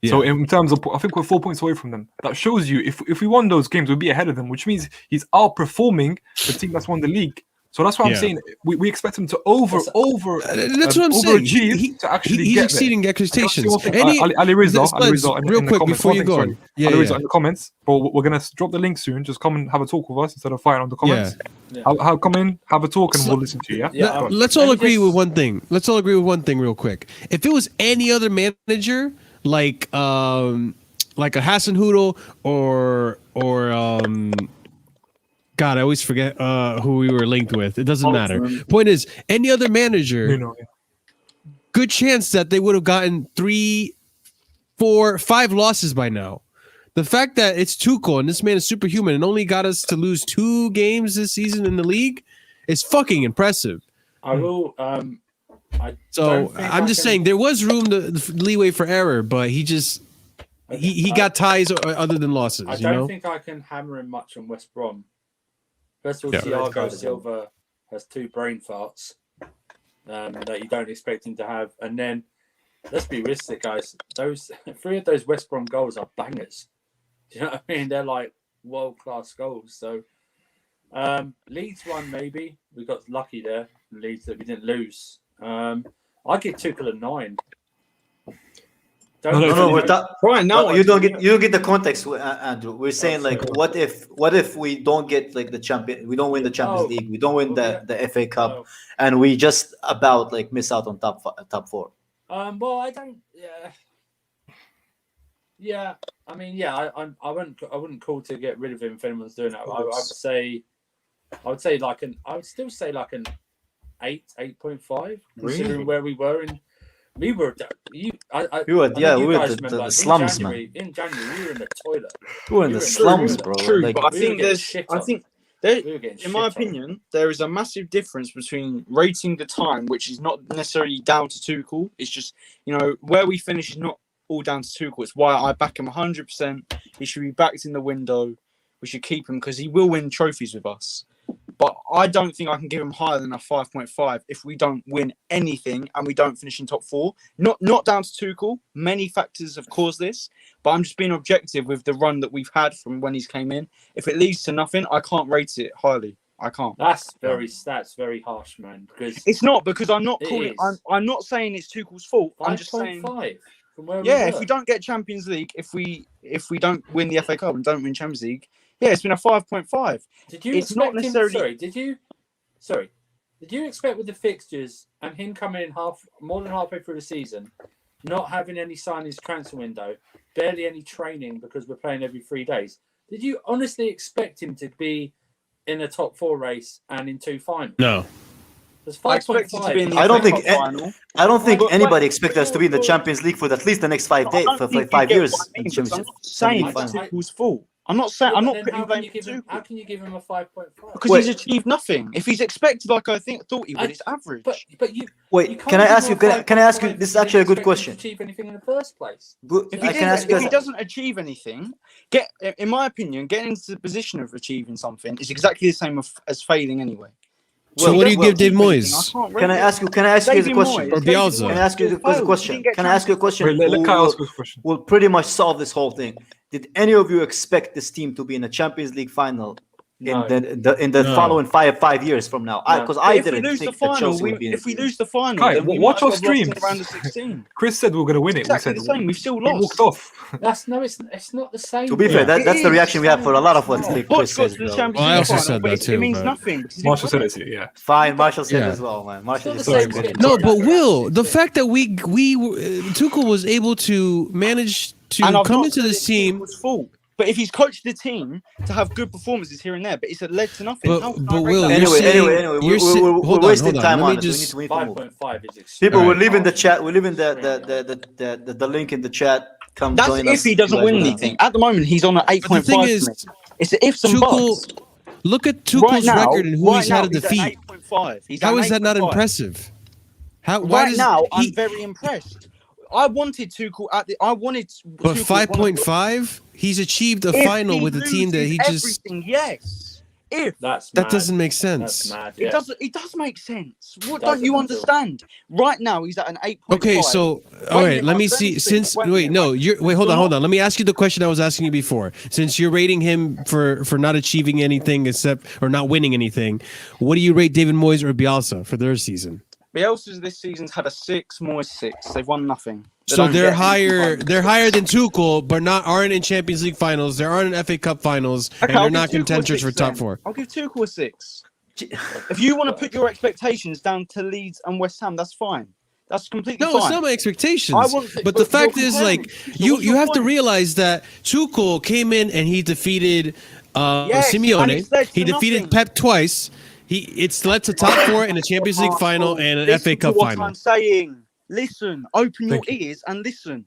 So in terms of, I think we're 4 points away from them. That shows you if we won those games, we'd be ahead of them, which means he's outperforming the team that's won the league. So that's why I'm saying we expect him to That's what I'm saying. overachieve to actually he's get exceeding expectations. Ali Rizzo, real in the quick comments, before one you thing, go sorry. on. Yeah, Ali Rizzo yeah. in the comments, but we're gonna drop the link soon. Just come and have a talk with us instead of fighting on the comments. Yeah. I'll come in, have a talk, and we'll listen to you. Yeah. Go on. Let's all agree with one thing. Let's all agree with one thing real quick. If it was any other manager, like a Hassan Hoodle or God, I always forget who we were linked with. It doesn't matter. Point is, any other manager, You know, good chance that they would have gotten 3, 4, 5 losses by now. The fact that it's Tuchel and this man is superhuman and only got us to lose 2 games this season in the league is fucking impressive. I will. So I'm just saying there was room to leeway for error, but he got ties other than losses. I don't think I can hammer him much on West Brom. First of all, Thiago Silva has 2 brain farts that you don't expect him to have, and then let's be realistic, guys. Those 3 of those West Brom goals are bangers. Do you know what I mean? They're like world-class goals. So Leeds won, maybe we got lucky there. Leeds that we didn't lose. I give Tuchel a 9. Right now, you don't get the context, Andrew. We're saying like, what if we don't get like the champion? We don't win the Champions League. We don't win the FA Cup, and we just about like miss out on top 4. Well, I don't. Yeah. I mean, yeah. I wouldn't call to get rid of him if anyone's doing that. I would still say like an 8.5, considering where we were in. We were the slums, man. In January, we were in the toilet. We were in the slums, bro. True, Like, but in my opinion, there is a massive difference between rating the time, which is not necessarily down to Tuchel. It's just, where we finish is not all down to Tuchel. It's why I back him 100%. He should be backed in the window. We should keep him because he will win trophies with us. But I don't think I can give him higher than a 5.5 if we don't win anything and we don't finish in top 4. Not down to Tuchel. Many factors have caused this, but I'm just being objective with the run that we've had from when he's came in. If it leads to nothing, I can't rate it highly. I can't. That's very harsh, man. Because it's not, because I'm not calling. I'm not saying it's Tuchel's fault. I'm just saying 5 from where if we don't get Champions League, if we don't win the FA Cup and don't win Champions League. Yeah, it's been a 5.5. Did you it's not necessarily. Did you expect with the fixtures and him coming in more than halfway through the season, not having any signings transfer window, barely any training because we're playing every 3 days? Did you honestly expect him to be in a top 4 race and in 2 finals? No. I expect it to be in the I don't think final. I don't think anybody expected us to be in the Champions League for at least the next 5 days, for 5 years. I'm not saying it's Tuchel's fault. I'm not saying. I'm not putting blame on Tuchel. How can you give him a 5.5? Because he's achieved nothing. If he's expected, like I thought he would, it's average. But you. Wait, can I ask you? Can I ask you? This is actually a good question. Achieve anything in the first place? If he doesn't achieve anything, in my opinion, getting into the position of achieving something is exactly the same as failing anyway. So what do you give Dave Moyes? Can I ask you as a question? Or Bielsa? Can I ask you as a question? Can I ask you a question? Let Kyle ask a question. Will pretty much solve this whole thing. Did any of you expect this team to be in a Champions League final in the following 5 years from now? Because I didn't think that Chelsea would be in it. If we lose the final, Kai, then we watch might our as well have streams. lost in round of 16. Chris said we were going to win it. Exactly we said the same. We've still we lost. walked off. It's not the same. To be fair, that's the reaction we have for a lot of what Chris says. I also said that too. It means nothing. Marshall said it too, yeah. Fine, Marshall said as well, man. Marshall is No, but Will, the fact that Tuchel was able to manage to come into this team. But if he's coached the team to have good performances here and there, but it's led to nothing. But Will, anyway, we're wasting time on it. Just, we need to move. 5.5 is extreme. People, we're leaving the chat. We're leaving the link in the chat. Come That's join if us. he doesn't win anything. At the moment, he's on an 8.5. It's the ifs and buts. Look at Tuchel's record and who he's had to defeat. 8.5. How is that not impressive? I'm very impressed. I wanted Tuchel But 5.5, he's achieved a final with a team that he just. Yes. That doesn't make sense. Mad, yeah. It does make sense. What don't you understand? Right now he's at an 8.5. Okay, so all right, let me see. Hold on. Let me ask you the question I was asking you before. Since you're rating him for not achieving anything or not winning anything, what do you rate David Moyes or Bielsa for their season? Bielsa's this season's had a 6, Moyes 6. They've won nothing. They're higher than Tuchel, but aren't in Champions League finals. They aren't in FA Cup finals, and they're not contenders for top 4. I'll give Tuchel a 6. If you want to put your expectations down to Leeds and West Ham, that's fine. That's completely fine. No, it's not my expectations. But the fact is, like, you have to realize that Tuchel came in and he defeated Simeone. He defeated Pep twice. It's led to top 4 in a Champions League final and an FA Cup final. What I'm saying. Listen, open your ears and listen.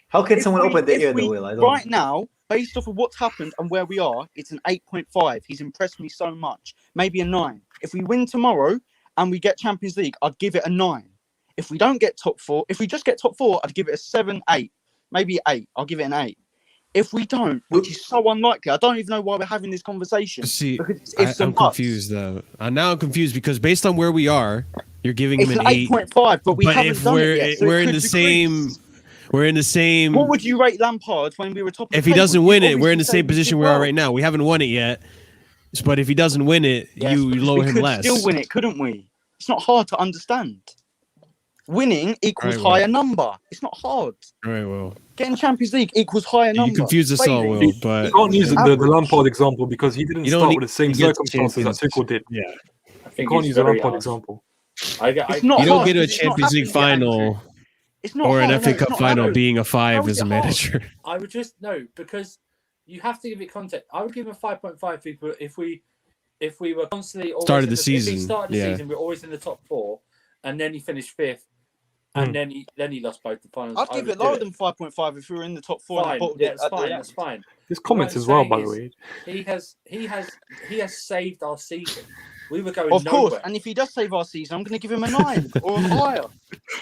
How can someone open their ear, though, Will? I don't right now, based off of what's happened and where we are, it's an 8.5. He's impressed me so much. Maybe a 9. If we win tomorrow and we get Champions League, I'd give it a 9. If we don't get top 4, if we just get top 4, I'd give it a 7, 8. Maybe 8. I'll give it an 8. If we don't, which is so unlikely, I don't even know why we're having this conversation. See, I'm confused though. Now I'm confused because based on where we are, you're giving him an 8.5, but we haven't done it yet. So we're in the same. We're in the same. What would you rate Lampard when we were top? If he doesn't win it, we're in the same position we are right now. We haven't won it yet, but if he doesn't win it, you lower him less. We could still win it, couldn't we? It's not hard to understand. Winning equals higher number. It's not hard. All right, well. Getting Champions League equals higher number. You confuse us all, Will, but... You can't use the Lampard example because he didn't start with the same circumstances that Tuchel did. Yeah. You can't use the Lampard example. You don't get a Champions League final or an FA Cup final being a 5 as a manager. I would just... No, because you have to give it context. I would give him a 5.5 if we were constantly... Started the season. If he started the season, we're always in the top 4, and then he finished 5th. And then he lost both the finals. I'd give it lower than 5.5 if we were in the top 4. Fine. That's fine. That's fine. His comments as well, by the way. He has saved our season. We were going of nowhere. Course, and if he does save our season, I'm going to give him a 9 or a higher,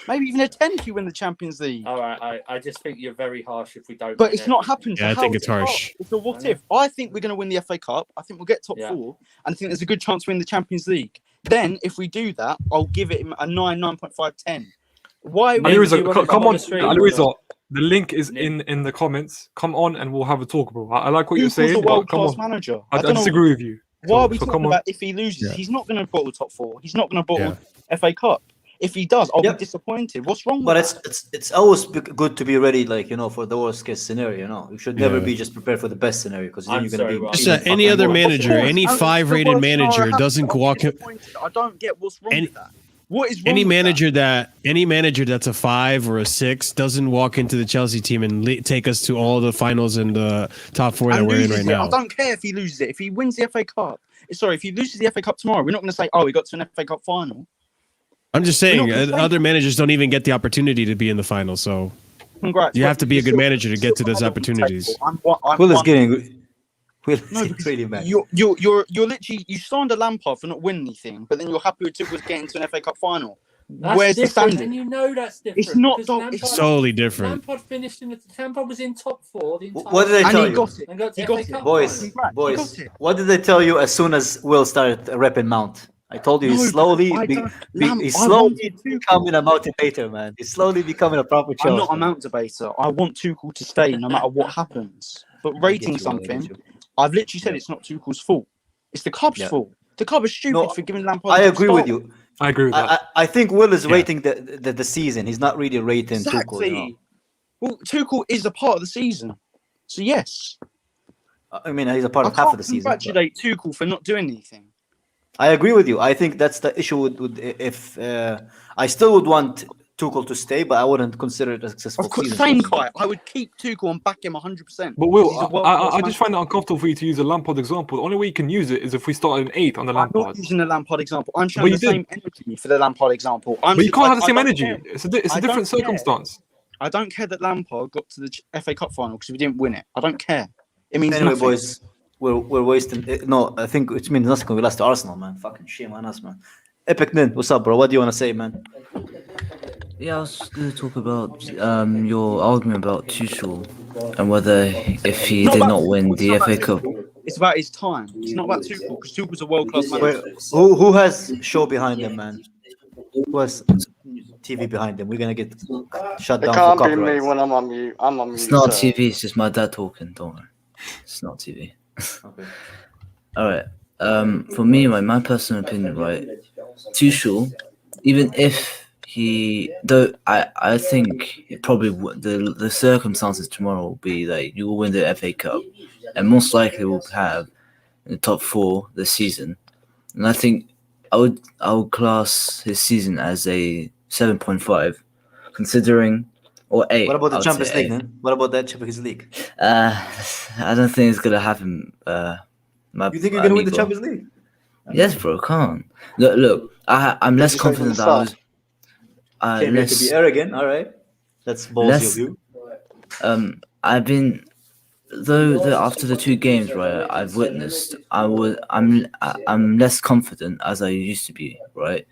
maybe even a 10 if you win the Champions League. All right, I just think you're very harsh if we don't. But it's not happened. Yeah, I think it's harsh. It's a what if. I think we're going to win the FA Cup. I think we'll get top 4, and I think there's a good chance to win the Champions League. Then, if we do that, I'll give it a 9, 9.5, 10. Why? Alireza, come on, Alireza. The link is in the comments. Come on, and we'll have a talk, bro. I like what you're saying. He's a world-class manager. I disagree with you. Why are we talking about if he loses? Yeah. He's not going to bottle top 4. He's not going to bottle FA Cup. If he does, I'll be disappointed. What's wrong with that? But it's always good to be ready, like, for the worst case scenario. You should never be just prepared for the best scenario because then you're going to be. Just any other manager, any 5-rated manager doesn't walk him. I don't get what's wrong with that. What is wrong any manager that's a 5 or a 6 doesn't walk into the Chelsea team and take us to all the finals and the top 4 that we're in right now. I don't care if he loses it. If he wins the FA Cup, if he loses the FA Cup tomorrow, we're not going to say, "Oh, we got to an FA Cup final." I'm just saying, other managers don't even get the opportunity to be in the final. So, congrats. You have to be a good manager to get to those opportunities. Will is getting. No, really mad. You're literally you signed a Lampard for not winning anything, but then you're happy with getting to an FA Cup final. Where's the standing? And you know that's different. It's not. It's totally different. Lampard finished Lampard was in top 4 the entire. What did they tell you? And got it. Boys. What did they tell you as soon as Will started repping Mount? I told you he's slowly becoming a Mount debater, man. He's slowly becoming a proper Chelsea. I'm not a Mount debater. I want Tuchel to stay no matter what happens. But rating something, I've literally said it's not Tuchel's fault. It's the club's fault. The club is stupid for giving Lampard. I agree with you. I agree with that. I think Will is rating the season. He's not really rating Tuchel. Well, Tuchel is a part of the season. So, yes. I mean, he's a part of half of the season. I congratulate Tuchel for not doing anything. I agree with you. I think that's the issue with if I still would want Tuchel to stay, but I wouldn't consider it a successful Of course, season. same Kai. I would keep Tuchel and back him 100%. But Will, I just find it uncomfortable for you to use a Lampard example. The only way you can use it is if we started in 8th on the Lampard. I'm not using the Lampard example. I'm showing the same energy for the Lampard example. But you can't have the same energy. It's a different circumstance. I don't care that Lampard got to the FA Cup final because we didn't win it. I don't care. It means anyway, nothing. boys, we're wasting. No, I think it means nothing when we lost to Arsenal, man. Fucking shame on us, man. Epic Nin, what's up, bro? What do you want to say, man? Yeah, I was going to talk about your argument about Tuchel and whether if he did not win the FA Cup. It's about his time. It's not about Tuchel because Tuchel's a world-class manager. Wait, who has show behind him, man? Who has TV behind him? We're gonna get shut down. It can't for be me copyright. when I'm on mute. I'm on mute. It's not so. TV, it's just my dad talking, don't worry. It's not TV. Okay. Alright. For me, right, my personal opinion, right, Tuchel, even if I think it probably the circumstances tomorrow will be that you will win the FA Cup and most likely will have in the top 4 this season. And I think I would class his season as a 7.5, considering, or 8. What about the I would Champions say League, 8. man? What about that Champions League? I don't think it's gonna happen. You think you're gonna win the Champions League? Yes, bro. Come on. Look. I'm less confident that I was. Came here to be arrogant. All right, that's ballsy of you. I've been after the 2 games, right, I've witnessed. I'm less confident as I used to be, right.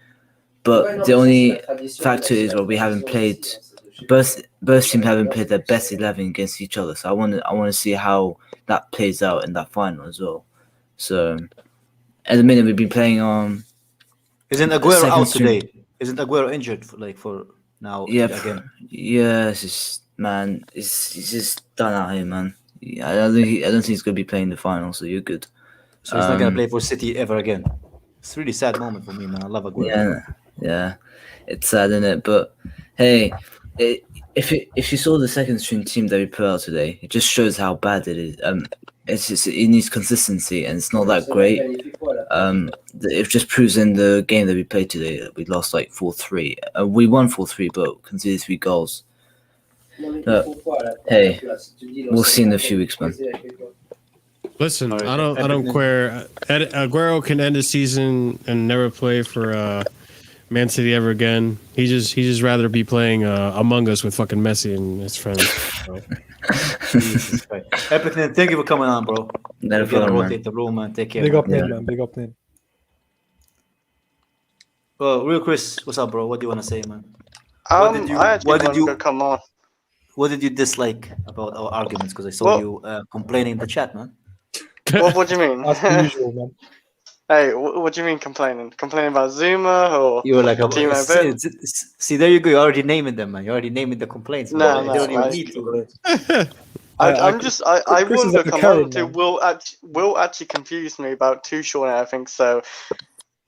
But the only factor is, well, we haven't played. Both teams haven't played their best 11 against each other, so I want to see how that plays out in that final as well. So, at the minute, we've been playing on. Isn't Aguero out today? Isn't Aguero injured for now? Yeah, again. Yeah, it's just, man, he's just done out here, man. I don't think he's gonna be playing the final, so you're good. So he's not gonna play for City ever again. It's a really sad moment for me, man. I love Aguero. Yeah, it's sad, isn't it? But hey, if you saw the second string team that we put out today, it just shows how bad it is. It needs consistency, and it's not that great. It just proves in the game that we played today that we lost like 4-3. We won 4-3, but conceded 3 goals. But hey, we'll see in a few weeks, man. Listen, I don't care. Aguero can end the season and never play for Man City ever again. He just rather be playing Among Us with fucking Messi and his friends. So. Jesus Christ. Epic, thank you for coming on, bro. Never rotate the room, man. Take care. Big up, man. Big up, man. Well, real Chris, what's up, bro? What do you want to say, man? Come on. What did you dislike about our arguments? Because I saw you complaining in the chat, man. What do you mean? As usual, man. Hey, what do you mean complaining? Complaining about Zuma or you were like, Timo? See, there you go. You're already naming them, man. You're already naming the complaints. No, they don't even need to. I wonder. Commander will actually confuse me about Tuchel and everything. So,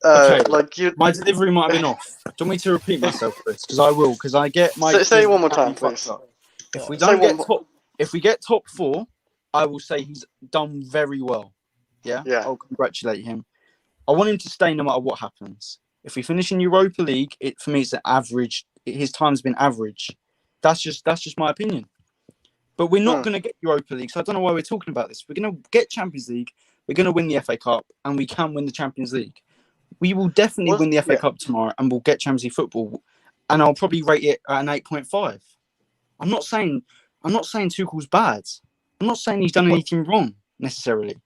my delivery might have been off. Do you want me to repeat myself, Chris? Because I will. Because I get my. Say it one more time, please. If we don't get top 4, I will say he's done very well. Yeah. I'll congratulate him. I want him to stay no matter what happens. If we finish in Europa League, for me it's an average. His time's been average. That's just my opinion. But we're not going to get Europa League, so I don't know why we're talking about this. We're going to get Champions League. We're going to win the FA Cup, and we can win the Champions League. We will definitely win the FA Cup tomorrow, and we'll get Champions League football. And I'll probably rate it at an 8.5. I'm not saying Tuchel's bad. I'm not saying he's done anything wrong necessarily.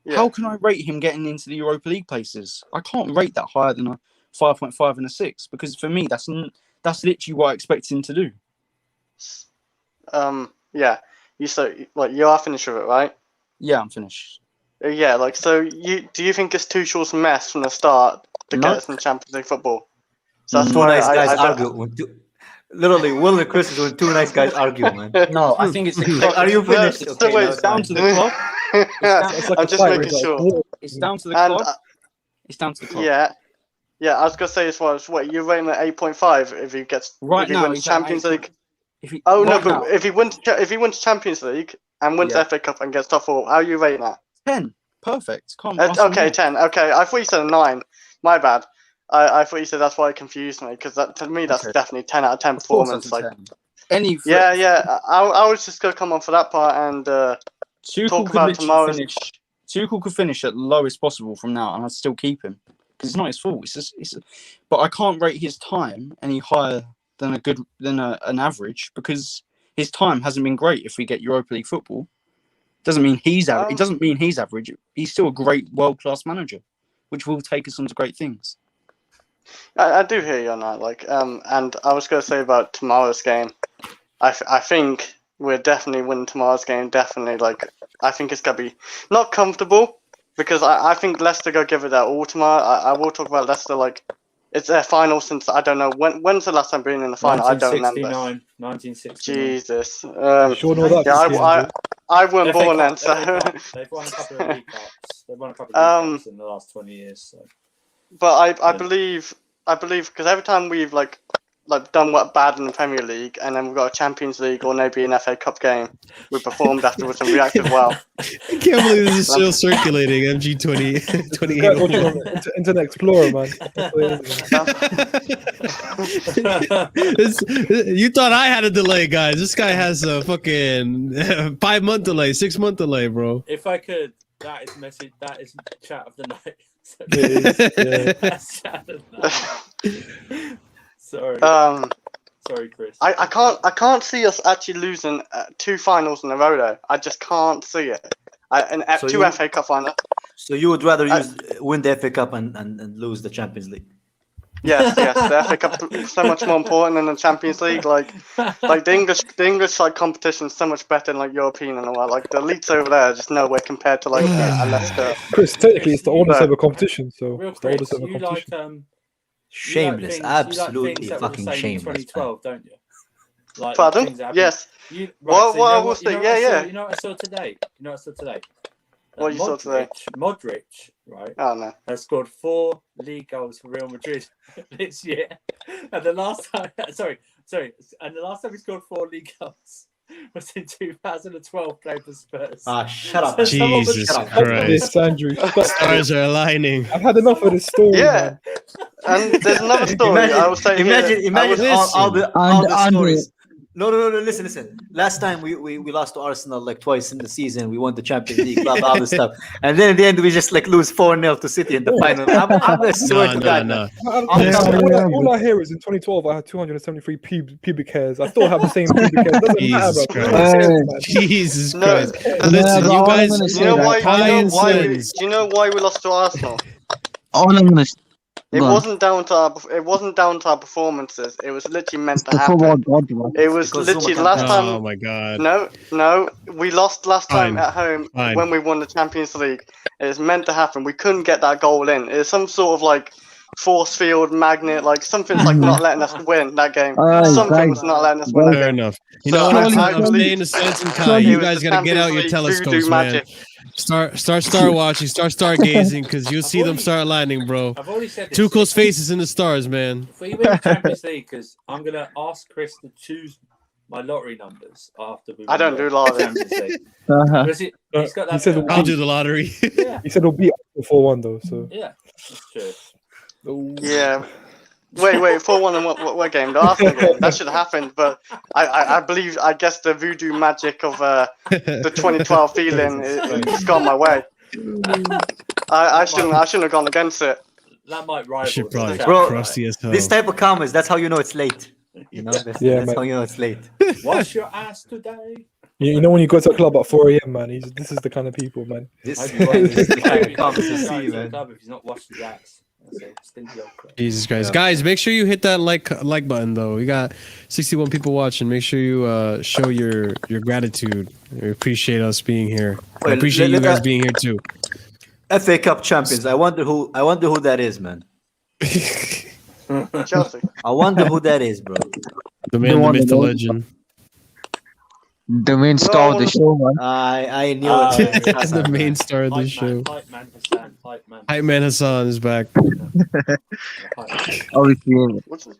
Yeah. How can I rate him getting into the Europa League places? I can't rate that higher than a 5.5 and a 6 because for me that's literally what I expect him to do. Yeah. You are finished with it, right? Yeah, I'm finished. Yeah, so do you think it's Tuchel's mess from the start to get us in Champions League football? So that's two nice guys argue. Literally, Will and Chris is when 2 nice guys argue, man. No, I think it's the club. Are you finished? Okay, it's down to the club. I'm just making sure. It's down to the club. It's down to the club. Yeah. I was gonna say as well. What you rating at 8.5 if he gets wins Champions League? If he wins Champions League and wins FA Cup and gets top 4, how are you rating that? 10. Perfect. Okay, 10. Okay, I thought you said a 9. My bad. I thought you said that's why it confused me, because to me that's definitely 10 out of 10 performance. Like, yeah. I was just gonna come on for that part and talk about tomorrow's. Tuchel could finish at the lowest possible from now, and I'd still keep him because it's not his fault. But I can't rate his time any higher than an average, because his time hasn't been great. If we get Europa League football, doesn't mean he's average. It doesn't mean he's average. He's still a great world-class manager, which will take us on to great things. I do hear you on that. Like, and I was going to say about tomorrow's game. I think we're definitely winning tomorrow's game. Definitely, like, I think it's going to be not comfortable, because I think Leicester go give it their all tomorrow. I will talk about Leicester. Like, it's their final since, I don't know when's the last time being in the final. I don't remember. 1969. Jesus. Sure know that. Yeah, I wasn't born then, so. They've won a couple of league cups. They've won a couple of league cups in the last 20 years. So. But I believe because every time we've like done what bad in the Premier League, and then we've got a Champions League or maybe an FA Cup game, we performed afterwards and reacted well. I can't believe this is still circulating. MG 28. Internet Explorer, man. You thought I had a delay, guys. This guy has a fucking 5-month delay, 6-month delay, bro. If I could, that is chat of the night. That's chat of the night. Sorry. Sorry, Chris. I can't see us actually losing 2 finals in a row though. I just can't see it. Two FA Cup finals. So you would rather win the FA Cup and lose the Champions League? Yes. The FA Cup is so much more important than the Champions League. Like the English like competition is so much better than like European and all that. Like the elites over there are just nowhere compared to like Leicester. Chris, technically it's the oldest ever competition. So real it's the oldest Chris, ever competition. Shameless, absolutely fucking shameless. 2012, don't you? Like, pardon? Yes. What I will say, yeah. You know what I saw today? What you saw today? Modric, right? Oh no. Has scored 4 league goals for Real Madrid this year, and the last time, and the last time he scored 4 league goals was in 2012, playing for Spurs. Shut up! Jesus Christ, Andrew. Stars are aligning. I've had enough of this story. Yeah. Man. And there's another story. I will say. Imagine all the stories. No. Listen. Last time we lost to Arsenal like twice in the season. We won the Champions League, blah blah this stuff, and then in the end we just like lose 4-0 to City in the final. I'm gonna swear to God. No. All I hear is in 2012 I had 273 pubic hairs. I still have the same pubic hairs. Doesn't matter, bro. Jesus Christ! Listen, you guys. Do you know why we lost to Arsenal? All I'm gonna. It wasn't down to our performances. It was literally meant to happen. It was literally last time. Oh my God! No. We lost last time at home when we won the Champions League. It was meant to happen. We couldn't get that goal in. It was some sort of like force field magnet, like something's like not letting us win that game. Something was not letting us win. Fair enough. You know what? I'm staying to Slendz Talks. You guys gotta get out your telescopes, man. Start watching, start gazing, because you'll see them start landing, bro. I've already said Tuchel's face is in the stars, man. If we win the Champions League, because I'm gonna ask Chris to choose my lottery numbers after we. I don't do lottery. He's got that. He said I'll do the lottery. He said it'll be 4-1 though. So yeah, that's true. Yeah. Wait, 4-1 in what game? The Arsenal game. That should have happened, but I guess the voodoo magic of the 2012 feeling it's gone my way. I shouldn't have gone against it. That might rival. Bro, this type of comments, that's how you know it's late. You know, that's how you know it's late. Wash your ass today. You know when you go to a club at 4 a.m, man. This is the kind of people, man. This is the kind of comments you see, man. If he's not washed his ass. Jesus Christ, guys! Make sure you hit that like button though. We got 61 people watching. Make sure you show your gratitude. We appreciate us being here. I appreciate you guys being here too. FA Cup champions. I wonder who that is, man. Chelsea. I wonder who that is, bro. The man, the myth, the legend. The main star of the show, man. I knew it. The main star of the show. Hype man Hassan is back. Obviously,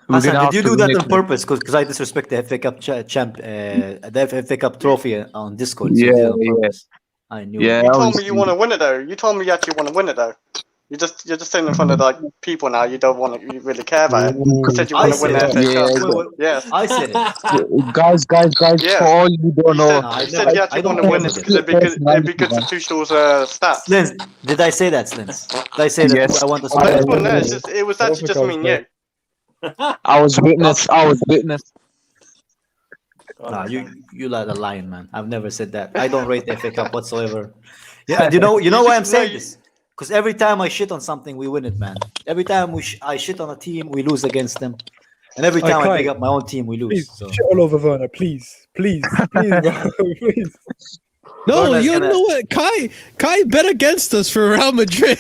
Hassan, did you do that on purpose? Because I disrespect the FA Cup the FA Cup trophy on Discord. So yeah. I knew. Yeah, you told me you want to win it though. You told me you actually want to win it though. You're just saying in front of like people now. You don't want to. You really care about it. You said you want to win the FA Cup. Yes. I said it. Guys, Yeah. for all you don't know. You said you actually want to win it because it'd be good to Tuchel's stats. Slendz, did I say that, Slendz? Did I say that Yes. I want to No, spend? it was actually just me and you. I was witness. Nah, you like a lion, man. I've never said that. I don't rate the FA Cup whatsoever. Yeah, you know why I'm saying this? Because every time I shit on something, we win it, man. Every time I shit on a team, we lose against them. And every time I pick up my own team, we lose. Please, So. shit all over Werner, please, bro, please. No, Werner's you gonna- know what? Kai bet against us for Real Madrid.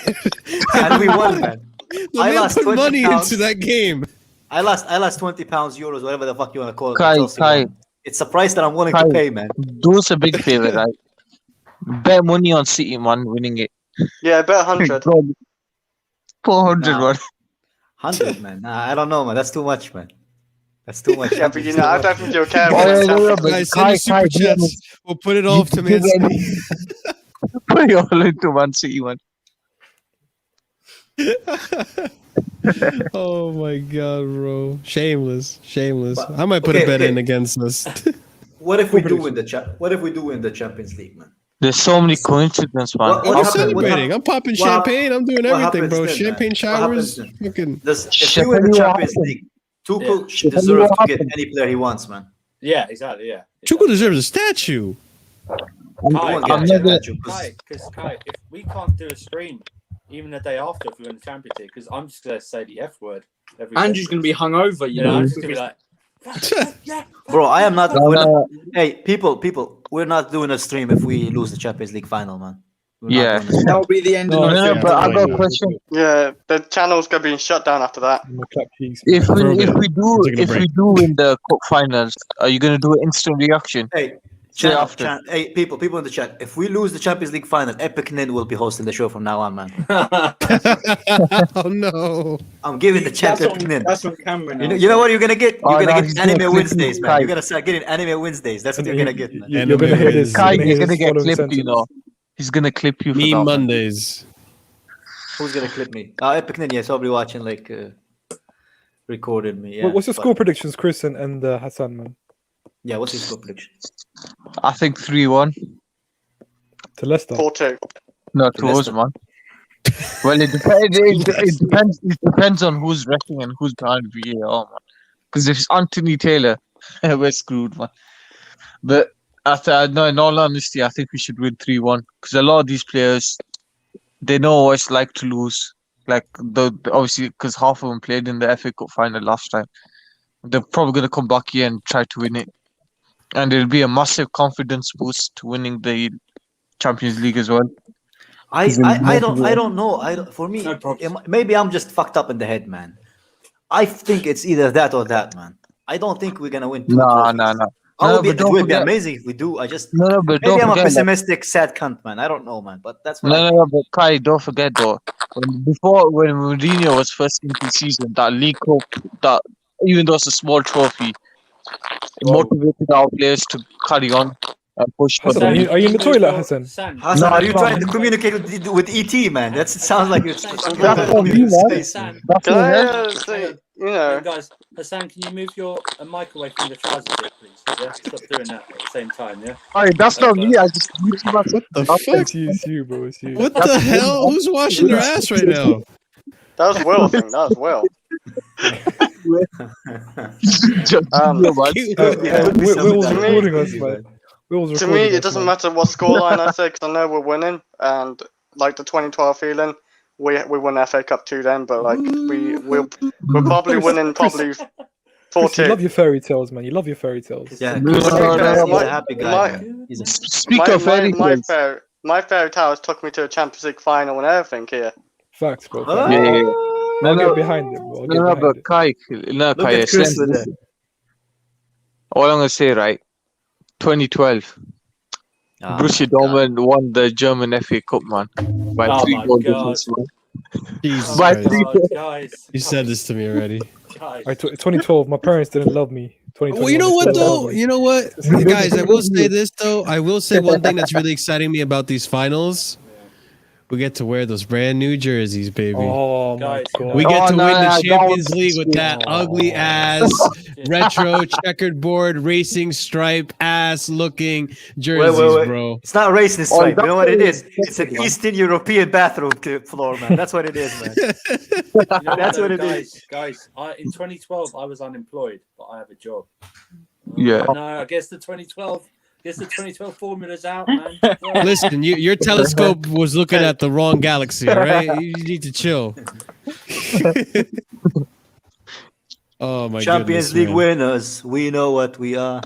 And we won, man. The I man lost put 20 money pounds. into that game. I lost £20, euros, whatever the fuck you want to call it. Kai, Chelsea Kai. won. It's a price that I'm willing Kai. to pay, man. Do us a big favor, right? Bet money on City, man, winning it. Yeah, bet 100. 400, Nah. man. 100, man. Nah, I don't know, man. That's too much, man. That's too much. Yeah, but you know, I don't think you'll care Oh, about yeah, it. yeah, but Guys, send Kai, us super be honest. chats. We'll put it off to Man City. Put it all into Man City, man. Oh my god, bro. Shameless. But- I might put okay, a bet okay. in against us. What if we do win the Champions League, man? There's so many coincidences, man. What I'm happened- celebrating. I'm popping what hap- champagne. I'm doing what everything, happens bro. then, Champagne man? showers. What happens Fucking. If we win the Champions League, Tuchel deserves to get any player he wants, man. Yeah, exactly. Yeah. Chuko deserves a statue. Kai, He won't get I'm a never- statue 'cause- Kai, if we can't do a stream even the day after if we win the Champions League, because I'm just going to say the F word. Andrew's going to be hungover, you You know, know. I'm just going to be like, yeah. Bro, I am not. No, we're not- no, Hey, people, we're not doing a stream if we lose the Champions League final, man. We're not Yeah. doing a stream. That'll be the end No, of no, the no, but I got a question. Yeah, the channel's gonna be shut down after that. I'm gonna clap cheeks. If For a we bit. Taking a if we break. do in the cup finals, are you gonna do an instant reaction? Hey, Say after. hey, people in the chat. If we lose the Champions League final, Epic Nin will be hosting the show from now on, man. Oh no. I'm giving the chat That's Epic Nin. on camera now. You know what you're gonna get? You're Oh, gonna no, get he's gonna Anime clip Wednesdays, you, man. Kai. You're gonna start getting Anime Wednesdays. That's what you're gonna get, man. You're gonna hear this. Kai, you're you're gonna get following clipped, sentence. you know. He's gonna clip you for Meme that. man. Mondays. Who's gonna clip me? Epic Nin, yeah, probably watching like recorded me. Yeah. What's your But- score predictions, Chris and Hassan, man? Yeah, what's your score prediction? I think 3-1. To Leicester. 4-2. No, to us, Leicester. man. Well, it depends. It depends. It depends on who's wrecking and who's behind VAR, man. Because if it's Anthony Taylor, we're screwed, man. But no, in all honesty, I think we should win 3-1 because a lot of these players, they know what it's like to lose. Like obviously, because half of them played in the FA Cup final last time, they're probably gonna come back here and try to win it, and it'll be a massive confidence boost to winning the Champions League as well. I don't know. For me, No problem. maybe I'm just fucked up in the head, man. I think it's either that or that, man. I don't think we're gonna win. No. It would don't be forget. amazing if we do. I just No, but don't maybe I'm a forget. pessimistic, sad cunt, man. I don't know, man. But that's what. No, but Kai, don't forget though. When Mourinho was first into the season, that League Cup, that even though it's a small trophy, it motivated our players to carry on and push for Hassan, the are you in the toilet, Hassan? Hassan, Hassan, No, are you it's trying not. to communicate with ET, man? It sounds like it's That's what we want. space. Hassan, That's Can what I it is. say, you hey, know, guys, Hassan, can you move your mic away from the trousers bit, please? Yeah, stop doing that at the same time, yeah? Hey, that's not me. I just muted myself. The fuck? It's you, bro. It's you. What the hell? Who's washing their ass right now? that was Will thing. That was Will. Just Um, video, man. Will's To me- recording us, man. Will's To me, recording it us, doesn't man. matter what scoreline I say because I know we're winning, and like the 2012 feeling, we won FA Cup 2 then, but like we're probably winning probably Chris, you 4-2. love your fairy tales, man. You love your fairy tales. Yeah, No, Chris, no, no, he's no. a happy guy. My- Man. He's a- Speak of fairy tales. My fairy tales took me to a Champions League final and everything here. Facts, bro. Oh, Facts. Yeah. I'll No, get behind him, bro. I'll get No, behind but it. Kai, Look Kai, at Chris with listen. All I'm gonna say, right? 2012, Ah, Borussia Dortmund won the German FA Cup, man, by Oh 3 my goal God. difference, man. Jesus By Christ. three- Oh, guys. You said this to me already. Guys. 2012, my parents didn't love me. 2021, Well, you know they what still love though? me. You know what, It's gonna be- guys? I will say this though. I will say one thing that's really exciting me about these finals. We get to wear those brand new jerseys, baby. Oh my Guys, god. We get to no, win no, the that Champions was- League with that ugly ass retro checkered board racing stripe ass looking jerseys, wait. bro. It's not racing stripe. You know what it is? that's It's an the one. Eastern European bathroom floor, man. That's what it is, man. You know That's though, what it guys, Guys, in 2012 I was unemployed, but I have a job. Yeah. No, I guess the 2012 formula's out, man. Well, Listen, your telescope was looking at the wrong galaxy, all right? You need to chill. Oh my Champions goodness, League man. winners. We know what we are.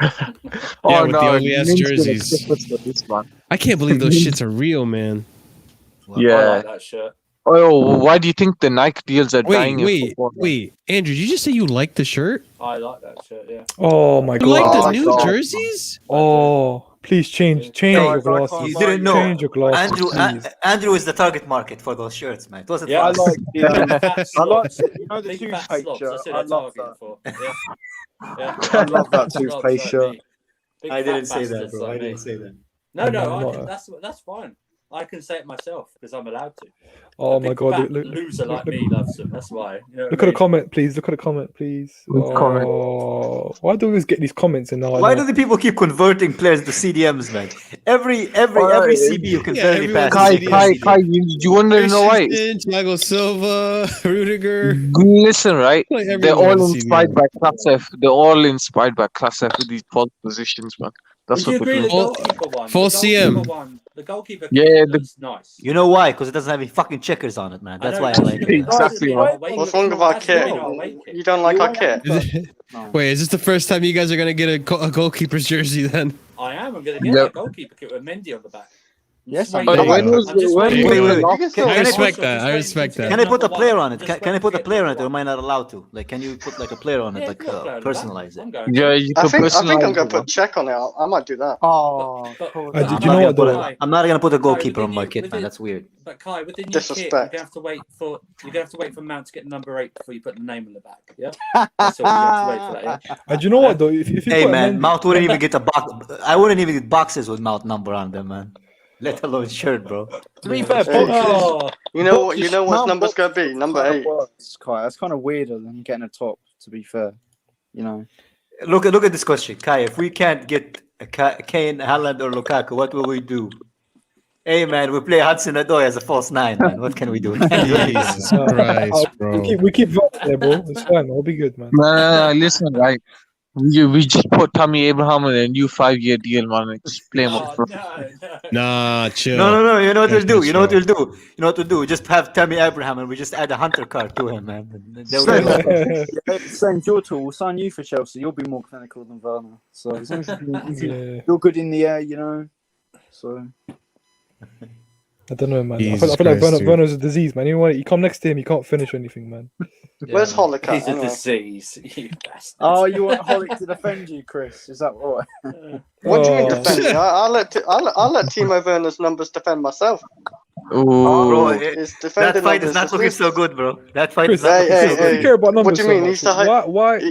Yeah, with the ugly ass jerseys. I can't believe those shits are real, man. I Yeah. like that shirt. Oh, why do you think the Nike deals are dying? in football? Wait, Andrew, did you just say you like the shirt? I like that shirt, yeah. Oh my You god. like the Oh, new God. jerseys? Oh, please change your glasses. You didn't know. Change your glasses, please. Andrew is the target market for those shirts, man. It wasn't Yeah, us. I like Big the. fat I like slobs. you know the Big fat toothpaste slobs. shirt. That's who I they're love targeting that. for. Yeah. I love that Slobs toothpaste like shirt. me. Big I fat didn't say that, bastards bro. like I me. didn't say that. No, No, that's fine. I can say it myself because I'm allowed to. Oh A my big god. fat Look, loser like me loves them. That's why. You know what look I at the mean? comment, please. Look at the comment, please. Which comment? Oh, why do we always get these comments in now? Why do the people keep converting players to CDMs, man? Every CB you can Yeah, barely everyone's pass. a is a CDM. Kai, you want to know why? Christensen, Thiago Silva, Rudiger. Listen, right? Like They're everyone's all a inspired CDM. by Class F. They're all inspired by Class F with these 12 positions, man. That's Would you what they're agree the doing. goalkeeper one? Full The goalkeeper CM. one. The goalkeeper Yeah, looks nice. You know why? Because it doesn't have any fucking checkers on it, man. That's why I like it. Exactly, man. What's wrong with our kit? You don't like our kit? Wait, is this the first time you guys are gonna get a goalkeeper's jersey then? I am. I'm going to get that goalkeeper kit with Mendy on the back. Yes, I'm I'm just waiting. doing I'm just waiting. Wait. I respect put- that. I respect that. Can I put a Number player one. on it? Just Can I put a get player on it, number or am I not allowed to? Like, can you put like a player on it, like personalize it? I'm going. Yeah, you I can think I'm personalize gonna it, put check on it. I might do that. Oh, But- cool. but- Did I'm you not know gonna what, put though? I'm not gonna put a No, goalkeeper the on my thing kit, is, man. with That's weird. But Kai, with the new kit, you're Disrespect. gonna have to wait for Mount to get number 8 before you put the name on the back. Yeah, that's all. You have to wait for that. Yeah. Do you know what though? If you Hey put a man, Mendy- Mount wouldn't even get a box. I wouldn't even get boxes with Mount number on them, man. Let alone shirt, bro. To be fair, Hey, Oh, You know boxes- what Mount number's gonna boxes be? Number kinda 8. works, Kai. That's kind of weirder than getting a top. To be fair, you know. Look at this question, Kai. If we can't get a Kane, Haaland, or Lukaku, what will we do? Hey man, we play Hudson Odoi as a false 9, man. What can we do? Jesus Christ, bro. we keep voting there, bro. It's fine. It'll be good, man. No, listen, right? We just put Tammy Abraham in a new 5-year deal, man. And just play him up oh front. no. Nah, chill. No. You know what we'll That's do? not You know what chill. we'll do? You know what we'll do? Just have Tammy Abraham and we just add a hunter card to him, man. Send your tool. We'll sign you for Chelsea. You'll be more clinical than Werner. So as long as Yeah. you're good in the air, you know. So I don't know, man. Jesus I feel like Christ, dude. Werner's a disease, man. You come next to him, you can't finish anything, man. Where's Holicat He's a anyway? disease. You bastard. oh, you want Holic to defend you, Chris? Is that right? What do you mean Oh. defend me? I'll let Timo Werner's numbers defend myself. Oh, Bro, It's that defending fight is numbers. not looking so good, bro. That fight is Chris, not Hey, looking hey, so you good. hey. care about numbers do you mean? so He's much. the high-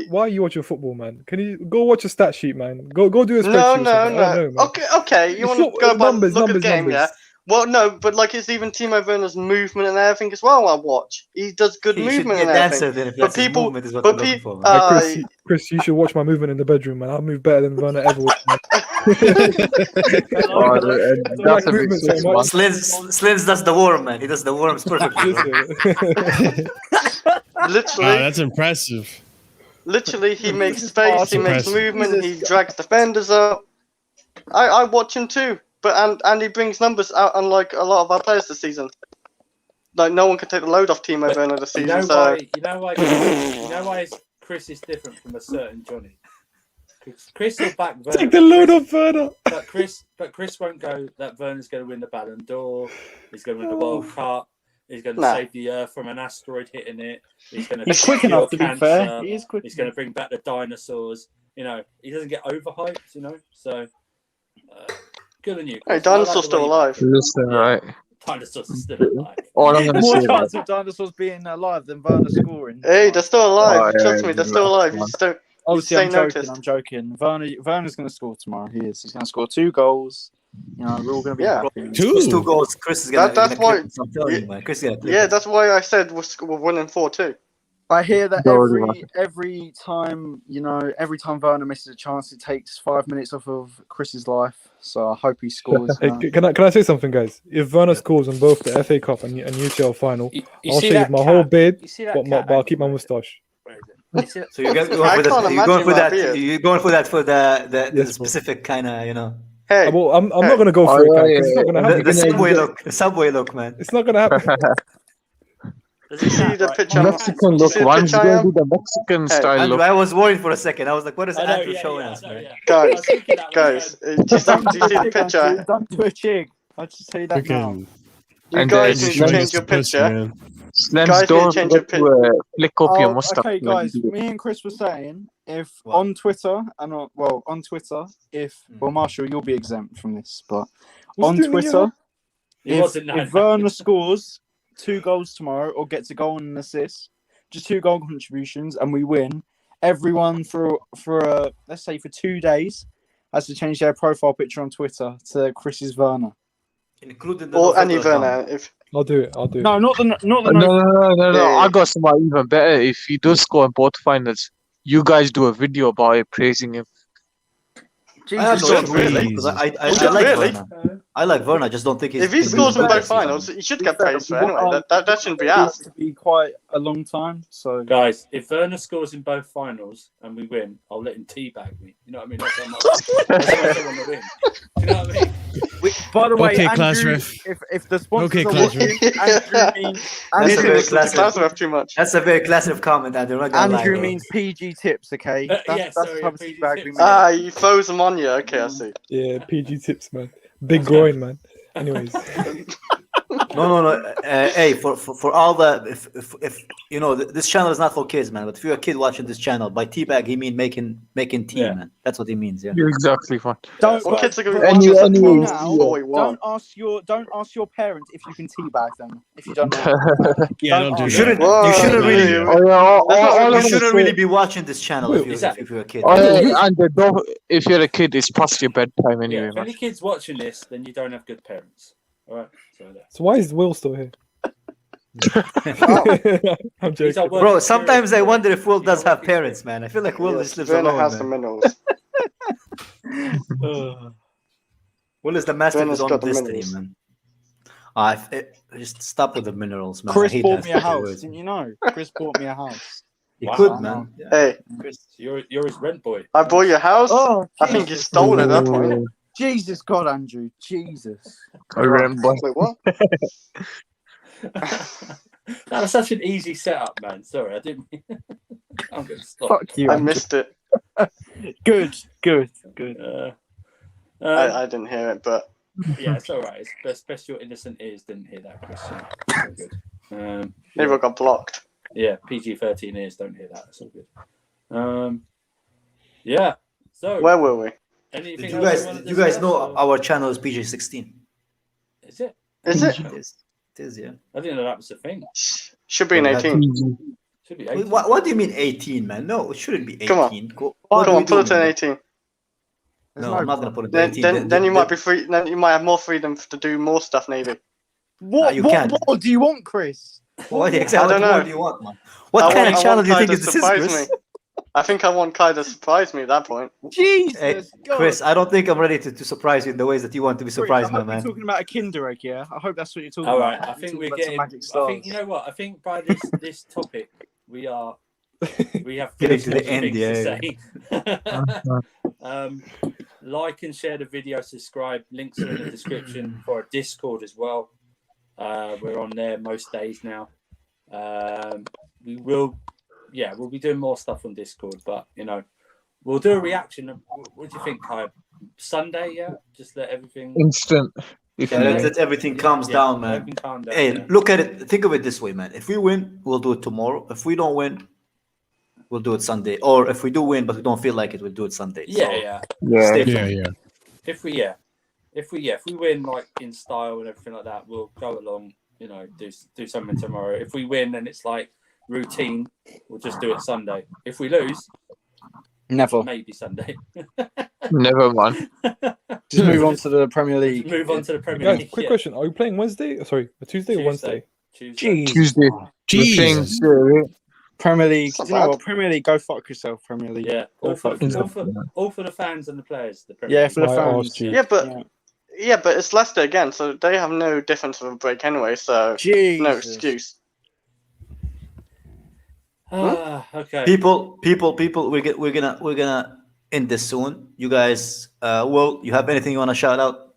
Why are you watching football, man? Can you go watch a stat sheet, man? Go do a spreadsheet. No. or something. I don't know, man. Okay. You It's want to go by numbers, look at the game, numbers. yeah? Well, no, but like it's even Timo Werner's movement and everything as well. I watch. He does good He should movement be a and dancer everything. then if But that's his people- movement is what but we're looking pe- for, man. Chris, you should watch my movement in the bedroom, man. I move better than Werner ever would. Man. oh, that's like a bit movement so sus, much. man. Slendz does the worm, man. He does the worms perfectly, bro. Listen. Literally, Wow, that's impressive. literally, he makes space. He makes impressive. movement. He drags defenders up. I watch him too, but and he brings numbers out, unlike a lot of our players this season. Like no one can take the load off Timo Werner this You season. know So why Chris is different from a certain Johnny. Chris will back Werner. Take the load off Werner. But Chris won't go that Werner's going to win the Ballon d'Or. He's going to win the World Cup. He's going to Nah. save the Earth from an asteroid hitting it. He's going to He's quick cure enough, to be cancer. fair. He is quick. He's going to bring back the dinosaurs. You know, he doesn't get overhyped. You know, so good on you. hey, Chris. I like dinosaur's the way still you- alive. Listen, right? Dinosaurs are still alive. All I'm gonna More say, chance of dinosaurs being alive than Werner scoring. Hey, they're still alive. Oh, yeah, Trust me, they're still alive. You just don't. Obviously, stay I'm joking. noticed. I'm joking. Werner's going to score tomorrow. He is. He's going to score 2 goals. You know, we're all going to be Yeah. happy. Two goals. Chris is gonna. That's why. I'm telling you, man. Chris is gonna. Yeah, that's why I said we're winning 4-2. I hear that every time, you know, every time Werner misses a chance, it takes 5 minutes off of Chris's life. So I hope he scores. Hey, can I say something, guys? If Werner scores on both the FA Cup and UCL final, I'll see shave that my cat? whole beard, You see that but I'll keep my cat? moustache. So you're going for I can't that? You're going imagine for my that? beard. You're going for that for the Yes, bro. specific kind of, you know, Hey, Well, I'm not gonna go for it, guys, 'cause it's not gonna happen. the subway look. The subway look, man. It's not gonna happen. Does you it see cat, the right? picture? Mexican You look. see the One's picture I gonna am? do the Mexican Hey, style Andrew, look. I was worried for a second. I was like, what is I know, Andrew yeah, showing yeah, us, I know, man? yeah. I Guys, was thinking that was do you see the picture? Don't do a jig. I'll just tell you that now. Freaking You And guys then need to Slendz- change your picture. man. Slendz, Guys need to don't change forget your to flick up your Oh, mustache. okay, when you guys. do it. Me and Chris were saying if What? on Twitter on Twitter, if Marshall, you'll be exempt from this, but Was on he doing it, Twitter, He wasn't, no, if no. Werner scores 2 goals tomorrow or gets a goal and an assist, just 2 goal contributions, and we win, everyone for let's say for 2 days has to change their profile picture on Twitter to Chris's Werner. Including the Or any November Werner. If I'll do it. No, not the No. Yeah. I got something even better. If he does score in both finals, you guys do a video about it, praising him. I have no Jesus, issue with it, really? because I Should like really? Werner. I like Werner. I just don't think he's. if he been scores in doing both this season. finals, he should get praised for it anyway. That shouldn't be It asked. to be quite a long time. So Guys, if Werner scores in both finals and we win, I'll let him teabag me. You know what I mean? That's how much I want to win. You know what I mean? by the way, Okay, Andrew, class ref. if the sponsors Okay, are class watching, That's a Andrew very listens to classic. Klasarov too much. That's a very classic comment, Andrew. I'm not gonna Andrew lie, means PG tips, okay? Yeah, That's sorry, the type of PG feedback we tips. mean. You froze him on you. Okay, I see. Yeah, PG tips, man. Big groin, man. Anyways, No. Hey, for all the if you know this channel is not for kids, man. But if you're a kid watching this channel, by teabag he mean making tea, Yeah. man. That's what he means. Yeah. You're exactly fine. Don't Well, kids are going to but watch us at anyway, 12 now, before we won. don't ask your parents if you can teabag them if you don't know. Yeah, don't do You that. shouldn't. Whoa, You shouldn't really. yeah. Oh, yeah, all You I'm shouldn't gonna really say- be watching this channel if you're a kid. Oh, yeah, and if you're a kid, it's past your bedtime anyway, Yeah, if man. any kids watching this, then you don't have good parents. All right. so why is Will still here? I'm He's our joking. worst Bro, sometimes I experience, wonder if Will He's does our have worst parents, man. I feel like Will Yes, just lives Werner alone, has the man. minerals. Will is the master of Werner's his own got the destiny, minerals. man. Just stop with the minerals, man. I Chris hate bought that me a fucking house, words. didn't you know? Chris bought me a house. He Wow. could, man. Yeah. Hey, Chris. You're his rent boy. I bought your house. Oh, I think you stole it at that point. Jesus God, Andrew, Jesus. I remember. Wait, what? That was such an easy setup, man. Sorry, I didn't mean... I'm going to stop. Fuck you. I Andrew. missed it. Good. I didn't hear it, but Yeah, it's all right. It's best your innocent ears didn't hear that question. All good. maybe I got blocked. Yeah, PG-13 ears don't hear that. It's all good. Yeah. So Where were we? anything You else guys, wanna you guys discuss, know or- our channel is PG-16. Is it? Is it? It is, yeah. I didn't know that was a thing. Should be an Yeah, 18. Should be Wait, 18. what do you mean 18, man? No, it shouldn't be 18. Come on. What Come are on, we put it doing, an man? 18. No, I'm not gonna put it at 18. Then you might be free. Then you might have more freedom to do more stuff, maybe. What you can't. more do you want, Chris? What I exactly don't what more know. do you want, man? What kind of channel do you think this is, Chris? I think I want Kai to surprise me at that point. Jesus Hey, God. Chris, I don't think I'm ready to surprise you in the ways that you want to be Chris, surprised, I my hope you're man. talking about a Kinder Egg, yeah? I hope that's what you're talking All about. right, I think we're Talking about some getting. magic I stars. think you know what. I think by this topic, we have Getting to the lots of end, things to say. Like and share the video. Subscribe. Links are in the description for a Discord as well. We're on there most days now. We'll be doing more stuff on Discord, but we'll do a reaction. What do you think, Kai? Sunday, yeah? Just let everything Instant. If Yeah, you let everything calms down, man. everything calm down, Hey, yeah. look at it. Think of it this way, man. If we win, we'll do it tomorrow. If we don't win, we'll do it Sunday. Or if we do win, but we don't feel like it, we'll do it Sunday. Yeah, So, yeah. stay Yeah, tuned. yeah. If we win like in style and everything like that, we'll go along. Do something tomorrow. If we win and it's like routine, we'll just do it Sunday. If we lose, Never. maybe Sunday. never mind. Just move on to the Premier League. Move on to the Premier Guys, League. quick yeah. question: are we playing Wednesday? Oh, sorry, Tuesday or Wednesday? Tuesday. Tuesday. We're playing, Jesus. Premier League. Not Do you know bad. what? Premier League, go fuck yourself, Premier League. Yeah, Go all for, fuck yourself. all for the fans and the players. The Premier Yeah, League. for the My arse fans. cheek. Yeah, but it's Leicester again, so they have no difference of a break anyway. So Jesus. no excuse. Okay. People, we're gonna end this soon. You guys, Will, you have anything you want to shout out?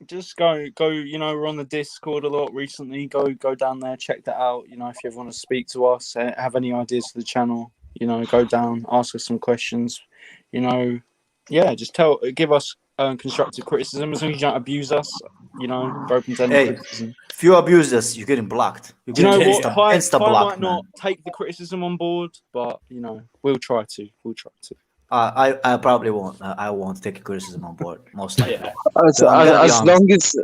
Just go. You know, we're on the Discord a lot recently. Go down there, check that out. You know, if you ever want to speak to us, have any ideas for the channel, you know, go down, ask us some questions. You know, yeah, just give us constructive criticism as long as you don't abuse us. You know, we're open to any Hey, criticism. if you abuse us, you're getting blocked. You're Do you know getting what? Insta Kai blocked, might not man. take the criticism on board, but you know, we'll try to. I probably won't. I won't take criticism on board, most likely. Yeah. So I'm gonna be honest.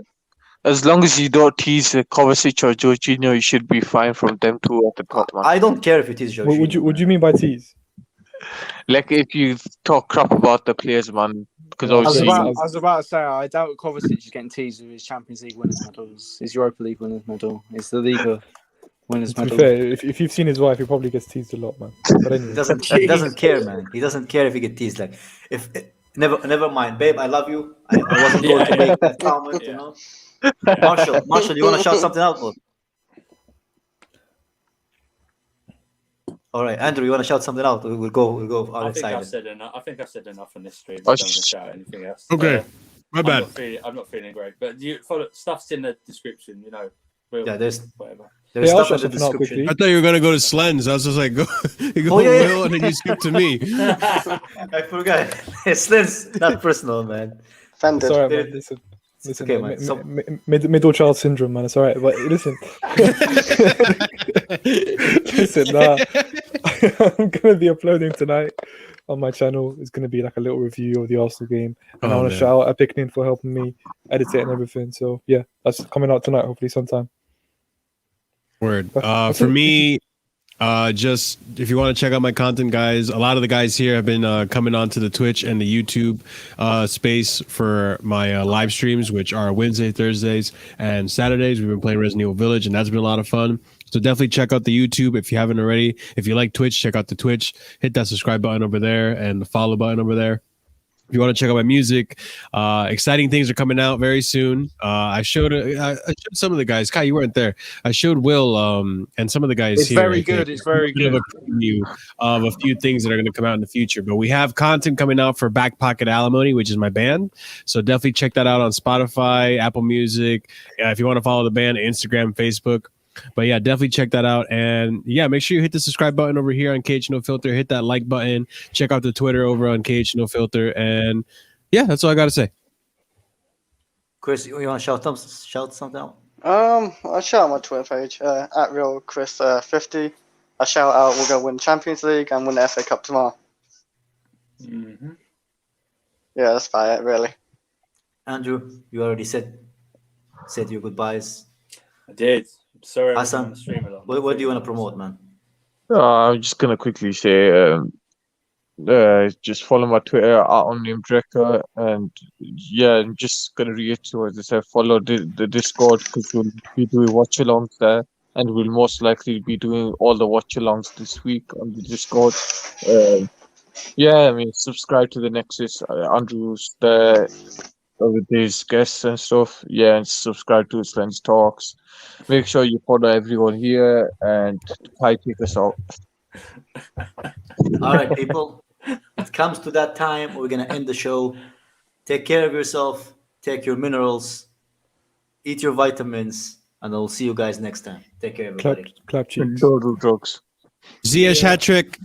as long as you don't tease Kovacic or Jorginho, you should be fine from them two at the top, man. I don't care if it is Jorginho. What do you mean by tease? Like if you talk crap about the players, man, because I was obviously about- I was about to say, I doubt Kovacic is getting teased with his Champions League winners' medals, his Europa League winners' medal, his La Liga winners' To be medal. fair, if you've seen his wife, he probably gets teased a lot, man. But anyway, He doesn't care, man. He doesn't care if he get teased. Like never mind, babe. I love you. I wasn't going to make that comment, you know. Marshall, you want to shout something out, bro? All right, Andrew, you want to shout something out? We'll go I outside. think I've said enough. I think I've said enough on this stream. I Oh, don't want to shout anything else. Okay. My bad. I'm not feeling great, but you follow stuff's in the description. You know. Yeah, there's whatever. There's I'll stuff shout in the something out description. quickly. I thought you were gonna go to Slendz. I was just like, go, you go Oh, yeah, yeah. Will, and then you skip to me. I forgot. It's not personal, man. Offended. It's alright, man. Listen, okay, man. So- middle child syndrome, man. It's alright. But listen, listen. I'm gonna be uploading tonight on my channel. It's gonna be like a little review of the Arsenal game, and I Oh, want to man. shout out Epicnin for helping me edit it and everything. So yeah, that's coming out tonight, hopefully sometime. Word. That's For it. me, just if you want to check out my content, guys, a lot of the guys here have been coming onto the Twitch and the YouTube space for my live streams, which are Wednesday, Thursdays, and Saturdays. We've been playing Resident Evil Village, and that's been a lot of fun. So definitely check out the YouTube if you haven't already. If you like Twitch, check out the Twitch. Hit that subscribe button over there and the follow button over there. If you want to check out my music, exciting things are coming out very soon. I showed some of the guys. Kai, you weren't there. I showed Will and some of the guys It's here. very I good. think, It's very a bit of good. a preview of a few things that are going to come out in the future. But we have content coming out for Back Pocket Alimony, which is my band. So definitely check that out on Spotify, Apple Music. If you want to follow the band, Instagram, Facebook. But yeah, definitely check that out. And yeah, make sure you hit the subscribe button over here on KH No Filter. Hit that like button. Check out the Twitter over on KH No Filter. And yeah, that's all I got to say. Chris, you want to shout something out? I'll shout out my Twitter page at real Chris 50. I shout out we're gonna win Champions League and win the FA Cup tomorrow. Mm-hmm. Yeah, that's about it, really. Andrew, you already said your goodbyes. I did. Sorry, I was Hassan, on the stream a lot. what do you want to promote, man? I'm just gonna quickly say, just follow my Twitter @unnameddrecker, and yeah, I'm just gonna reiterate this. I follow the Discord because we'll be doing watch-alongs there, and we'll most likely be doing all the watch-alongs this week on the Discord. Yeah, I mean, subscribe to the Nexus. Andrew's there with his guests and stuff. Yeah, and subscribe to Slendz Talks. Make sure you follow everyone here, and take us out. All right, people. It comes to that time. We're gonna end the show. Take care of yourself. Take your minerals. Eat your vitamins, and I'll see you guys next time. Take care, everybody. Clap cheeks. Don't do drugs. Ziyech hat trick.